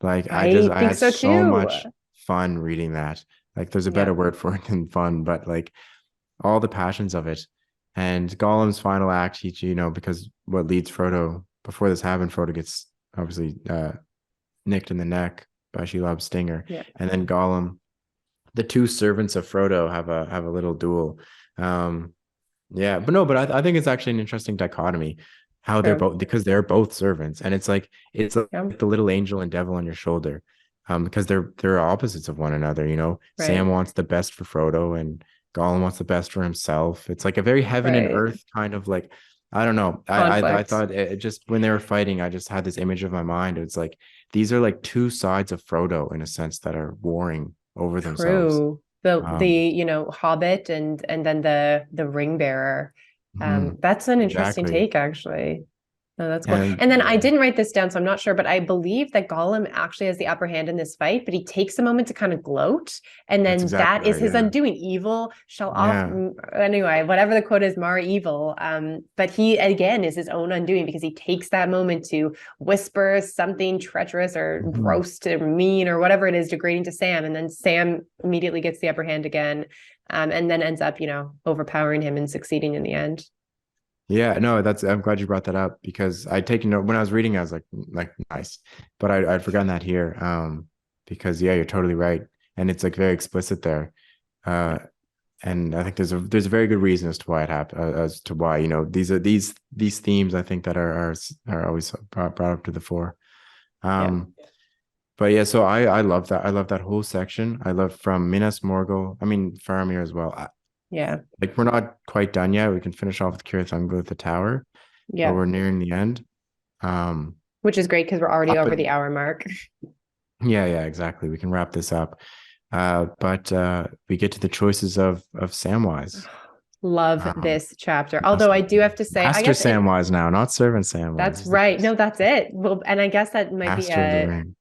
Like I I think had so so too. much fun reading that. Like there's a better Yeah. word for it than fun, but like all the passions of it. And Gollum's final act, because what leads Frodo before this happened, Frodo gets obviously nicked in the neck by Shelob's stinger, Yeah. and then Gollum, the two servants of Frodo, have a little duel. Um, yeah, but no, but I think it's actually an interesting dichotomy how they're True. both because they're both servants, and it's like Yeah. the little angel and devil on your shoulder, because they're opposites of one another. Sam Right. wants the best for Frodo, and Gollum wants the best for himself. It's like a very heaven and Right. earth kind of like, I don't know. I Conflict. thought it just when they were fighting, I just had this image of my mind. It's like these are like two sides of Frodo in a sense that are warring over themselves. True. The Um, Hobbit and then the ring bearer. mhm, That's an interesting exactly. take, actually. Oh, that's cool. And And then I didn't write this down, so I'm not sure, but I believe that Gollum actually has the upper hand in this fight, but he takes a moment to kind of gloat, and that's then exactly that is right. his Yeah. undoing. Evil shall off Yeah. anyway, whatever the quote is, mar evil. But he again is his own undoing because he takes that moment to whisper something treacherous or Mhm. gross to mean or whatever it is, degrading to Sam, and then Sam immediately gets the upper hand again, and then ends up, overpowering him and succeeding in the end. Yeah, no, I'm glad you brought that up because I'd taken note when I was reading, I was like nice, but I'd forgotten that here. Because yeah, you're totally right. And it's like very explicit there. Uh, and I think there's a very good reason as to why it happened, as to why, these themes I think that are always brought up to the fore. Yeah. But yeah, so I love that. I love that whole section. I love from Minas Morgul. I mean Faramir as well. Yeah. Like we're not quite done yet. We can finish off with Cirith Ungol with the tower, but Yeah. we're nearing the end. Um, Which is great because we're already up over at, the hour mark. yeah, exactly. We can wrap this up. But we get to the choices of Samwise. Love Um, this chapter. Although Master, I do have to say, I Master guess it Samwise now, not Servant Samwise. that's He's the right. best. No, that's it. Well, and I guess that might be Master of the a Ring.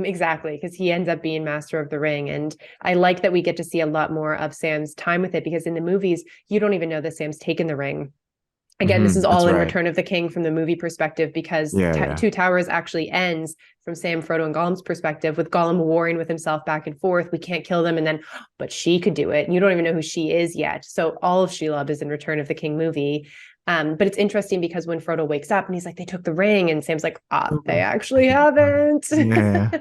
exactly because he ends up being master of the ring. And I like that we get to see a lot more of Sam's time with it because in the movies, you don't even know that Sam's taken the ring. Again, this is That's all in right. Return of the King from the movie perspective because Yeah, yeah. Two Towers actually ends from Sam, Frodo, and Gollum's perspective with Gollum warring with himself back and forth. We can't kill them. And then, but she could do it. And you don't even know who she is yet. So all of Shelob is in Return of the King movie. But it's interesting because when Frodo wakes up and he's like, they took the ring, and Sam's like, they actually haven't. Yeah,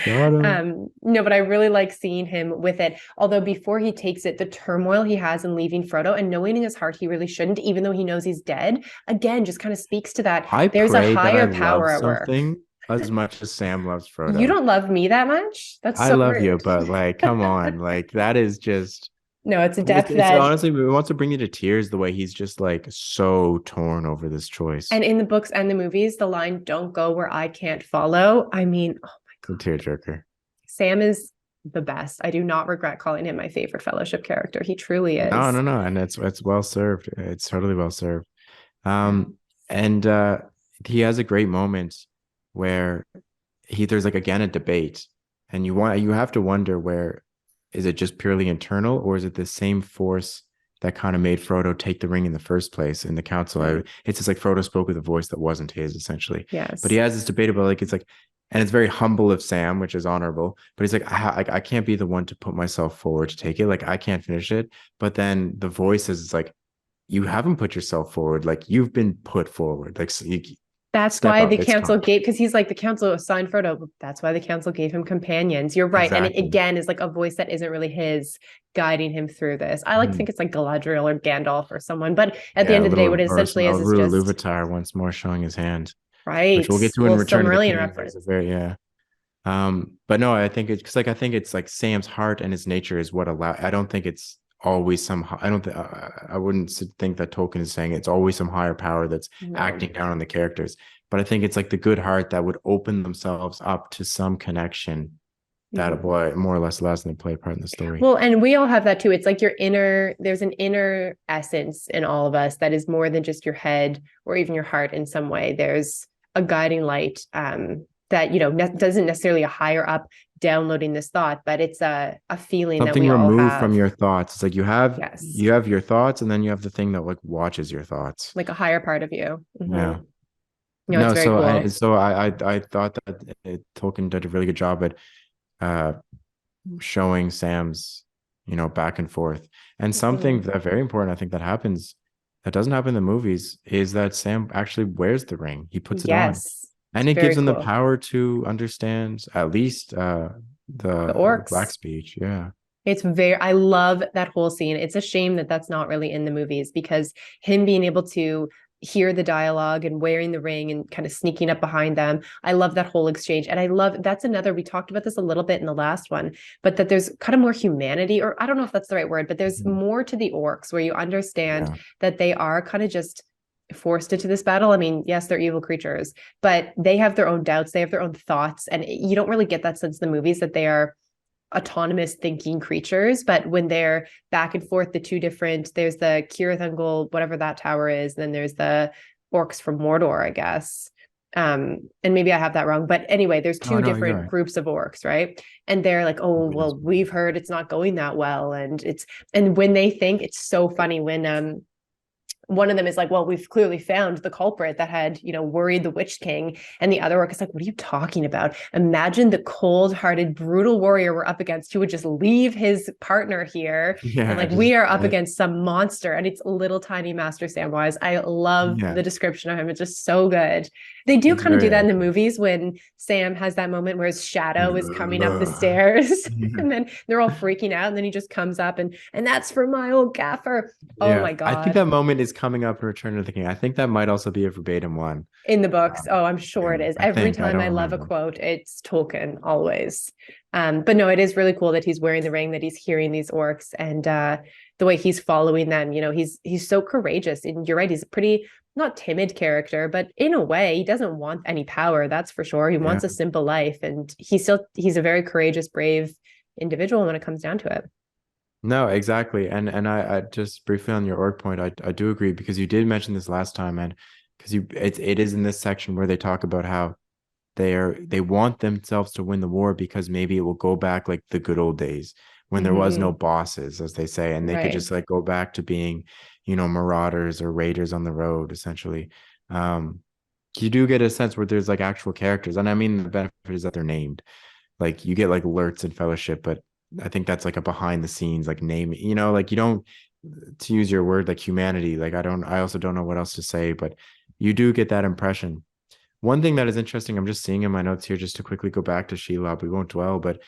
got him. No, but I really like seeing him with it. Although before he takes it, the turmoil he has in leaving Frodo and knowing in his heart he really shouldn't, even though he knows he's dead, again, just kind of speaks to that. I There's a pray that I higher love power at work. something as much as Sam loves You Frodo. don't love me that much? That's I so love you, rude. but like, come on, like that is just. No, it's a It's depth it's that, honestly it wants to bring you to tears the way he's just like so torn over this choice. and in the books and the movies, the line, don't go where I can't follow. I mean, oh my The God. tearjerker. Sam is the best. I do not regret calling him my favorite fellowship character. He truly No, is. no, no, and it's well served. It's totally well served. Yeah. And he has a great moment where there's like again a debate, and you have to wonder where is it just purely internal, or is it the same force that kind of made Frodo take the ring in the first place in the council? Mm. It's just like Frodo spoke with a voice that wasn't his, essentially. But he Yes. has this debate about like it's like, and it's very humble of Sam, which is honorable. But he's like, I can't be the one to put myself forward to take it. Like I can't finish it. But then the voice is like, you haven't put yourself forward. Like you've been put forward. Like so you That's step why the up. It's council time. gave, because he's like, the council assigned Frodo. That's why the council gave him companions. You're right. And it Exactly. again is like a voice that isn't really his guiding him through this. I like to think it's like Galadriel or Gandalf or someone. But at the Yeah, end a of the day, little what it or essentially is just, Luvatar once more showing his hand, which right. we'll get to in Well, Return of the Silmarillion King. There's a reference. very yeah. But no, I think it's because like I think it's like Sam's heart and his nature is what allow. I don't think it's always some. I don't. I wouldn't think that Tolkien is saying it's always some higher power that's No. acting down on the characters. But I think it's like the good heart that would open themselves up to some connection that Mhm. more or less allows them to play a part in the story. Well, and we all have that too. It's like your inner, there's an inner essence in all of us that is more than just your head or even your heart in some way. There's a guiding light that, doesn't necessarily a higher up downloading this thought, but it's a feeling that Something we all removed from have. your thoughts. It's like Yes. you have your thoughts, and then you have the thing that like watches your thoughts. Like a higher part of you. Yeah. No, it's No, very cool. I thought that Tolkien did a really good job at uh showing Sam's, back and forth. And something Mhm. that very important, I think, that happens that doesn't happen in the movies is that Sam actually wears the ring. He puts it on. Yes. It's And it very gives him the cool. power to understand at least The the black orcs. speech. Yeah. I love that whole scene. It's a shame that that's not really in the movies because him being able to hear the dialogue and wearing the ring and kind of sneaking up behind them. I love that whole exchange. And I love that's another, we talked about this a little bit in the last one, but that there's kind of more humanity, or I don't know if that's the right word, but there's Mhm. more to the orcs where you understand Yeah. that they are kind of just forced into this battle. I mean, yes, they're evil creatures, but they have their own doubts, they have their own thoughts. And you don't really get that sense in the movies that they are autonomous thinking creatures, but when they're back and forth, the two different, there's the Cirith Ungol, whatever that tower is, and then there's the orcs from Mordor, I guess. And maybe I have that wrong, but anyway, there's Oh two no, you're different right. groups of orcs, right? And they're like, oh, Maybe that's well, what it we've is. heard it's not going that well. And when they think, it's so funny when one of them is like, well, we've clearly found the culprit that had, worried the Witch King. And the other orc is like, what are you talking about? Imagine the cold-hearted, brutal warrior we're up against who would just leave his partner here. And Yeah, like, we just are up against some monster. And it's little tiny Master Samwise. I love yeah, the description of him. It's just so good. They do it's kind of do very that in the accurate. movies when Sam has that moment where his shadow is coming up the stairs and then they're all freaking out. And then he just comes up and that's for my old gaffer. Oh Yeah, my I think God. that moment is coming up in Return of the King. I think that might also be a verbatim one. In the books. Um, Oh, I'm sure it yeah, is. I Every think I time don't I love a remember. quote, it's Tolkien always. But no, it is really cool that he's wearing the ring, that he's hearing these orcs, and the way he's following them. He's so courageous. And you're right, he's a pretty not timid character, but in a way, he doesn't want any power. That's for sure. He Yeah, wants a simple life, and he's a very courageous, brave individual when it comes down to it. no, exactly. And I just briefly on your org point, I do agree because you did mention this last time, and because it is in this section where they talk about how they want themselves to win the war because maybe it will go back like the good old days when there was no Mm-hmm. bosses, as they say, and they could Right. just like go back to being, marauders or raiders on the road, essentially. Um, you do get a sense where there's like actual characters, and I mean the benefit is that they're named. Like you get like alerts and fellowship, but I think that's like a behind the scenes like name, like you don't, to use your word, like humanity, like I also don't know what else to say, but you do get that impression. One thing that is interesting, I'm just seeing in my notes here, just to quickly go back to Shelob, we won't dwell, but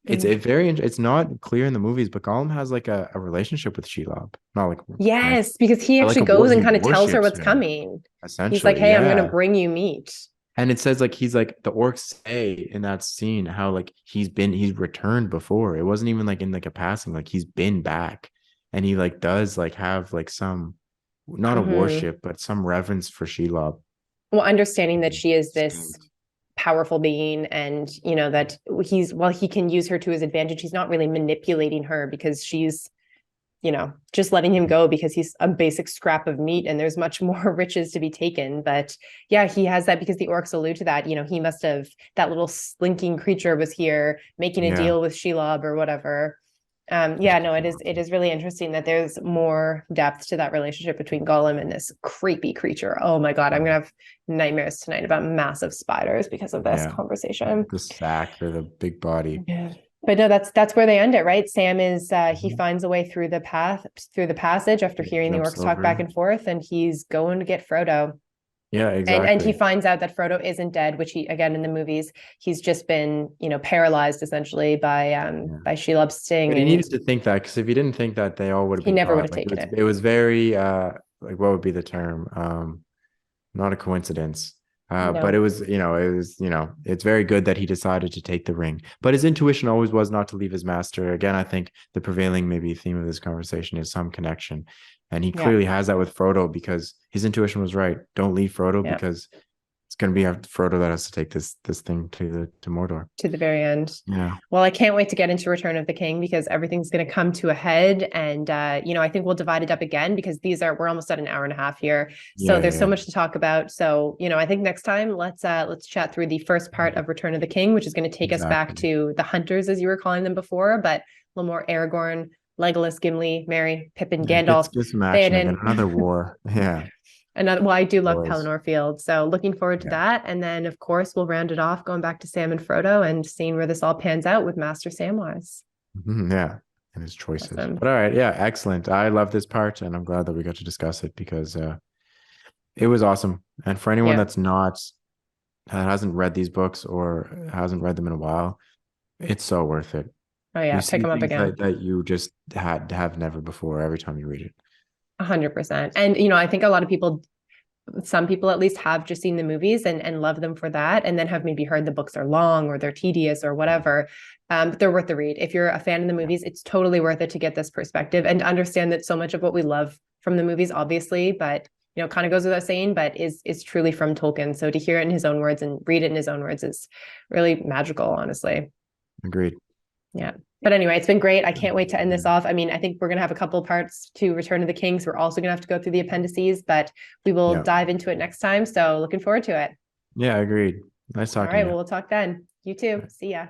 it's not clear in the movies, but Gollum has like a relationship with Shelob, not like romantic, Yes, because he but like actually goes and he kind of tells her worships what's her coming. He's like, essentially, hey, I'm going to yeah. bring you meat. And it says like he's like the orcs say in that scene how like he's returned before. It wasn't even like in like a passing, like he's been back, and he like does like have like some not a Hmm. worship, but some reverence for Shelob. Well, understanding that Mhm. she is this Distinct. powerful being and, that while he can use her to his advantage, he's not really manipulating her because she's, just letting him go because he's a basic scrap of meat and there's much more riches to be taken. But yeah, he has that because the orcs allude to that. He must have, that little slinking creature was here making a Yeah. deal with Shelob or whatever. Just Yeah, no, it is really interesting that there's more depth to that relationship between Gollum and this creepy creature. Oh my God, I'm gonna have nightmares tonight about massive spiders because of this yeah. conversation. The sack or the big body. Yeah. But no, that's where they end it, right? Sam is he Mhm. finds a way through the passage after Yeah, hearing the jumps orcs talk back over. and forth, and he's going to get Frodo. Yeah, And he exactly. finds out that Frodo isn't dead, which he again in the movies, he's just been, paralyzed essentially Yeah. by Shelob's sting, But he and needed to think that because if he didn't think that, they all would have he been never would caught. have Like taken it. it was very like what would be the term? Not a coincidence. But it No. was, it's very good that he decided to take the ring. But his intuition always was not to leave his master. Again, I think the prevailing maybe theme of this conversation is some connection. And he Yeah. clearly has that with Frodo because his intuition was right. Don't leave Frodo Yeah. because it's going to be Frodo that has to take this thing to Mordor. To the very end. Yeah. Well, I can't wait to get into Return of the King because everything's going to come to a head. And, I think we'll divide it up again because we're almost at an hour and a half here. So Yeah, there's so yeah, much to talk about. So, I think next time let's chat through the first part yeah. of Return of the King, which is going to take us back Exactly. to the hunters, as you were calling them before, but a little more Aragorn, Legolas, Gimli, Merry, Pippin, Yeah, Gandalf, get some action again. Theoden. Another war. Yeah, Well, I do love wars. Pelennor Field. So looking forward to Yeah. that. And then, of course, we'll round it off going back to Sam and Frodo and seeing where this all pans out with Master Samwise. Mhm, yeah. And his choices. Awesome. But all right, yeah, excellent. I love this part and I'm glad that we got to discuss it because it was awesome. And for anyone Yeah. that's not hasn't read these books or hasn't read them in a while, it's so worth it. Oh, You yeah. Pick see them up things again. that you just have never before every time you read it. 100%. And, I think a lot of people, some people at least have just seen the movies and love them for that. And then have maybe heard the books are long or they're tedious or whatever. But they're worth the read. If you're a fan of the Yeah, movies, it's totally worth it to get this perspective and to understand that so much of what we love from the movies, obviously, but kind of goes without saying, but is truly from Tolkien. So to hear it in his own words and read it in his own words is really magical, honestly. agreed. Yeah. But anyway, it's been great. I can't wait to end this off. I mean, I think we're going to have a couple parts to Return of the King. So we're also going to have to go through the appendices, but we will Yeah. dive into it next time. So looking forward to it. Yeah, agreed. Nice All talking right. to Well, you. we'll talk then. You too. See ya.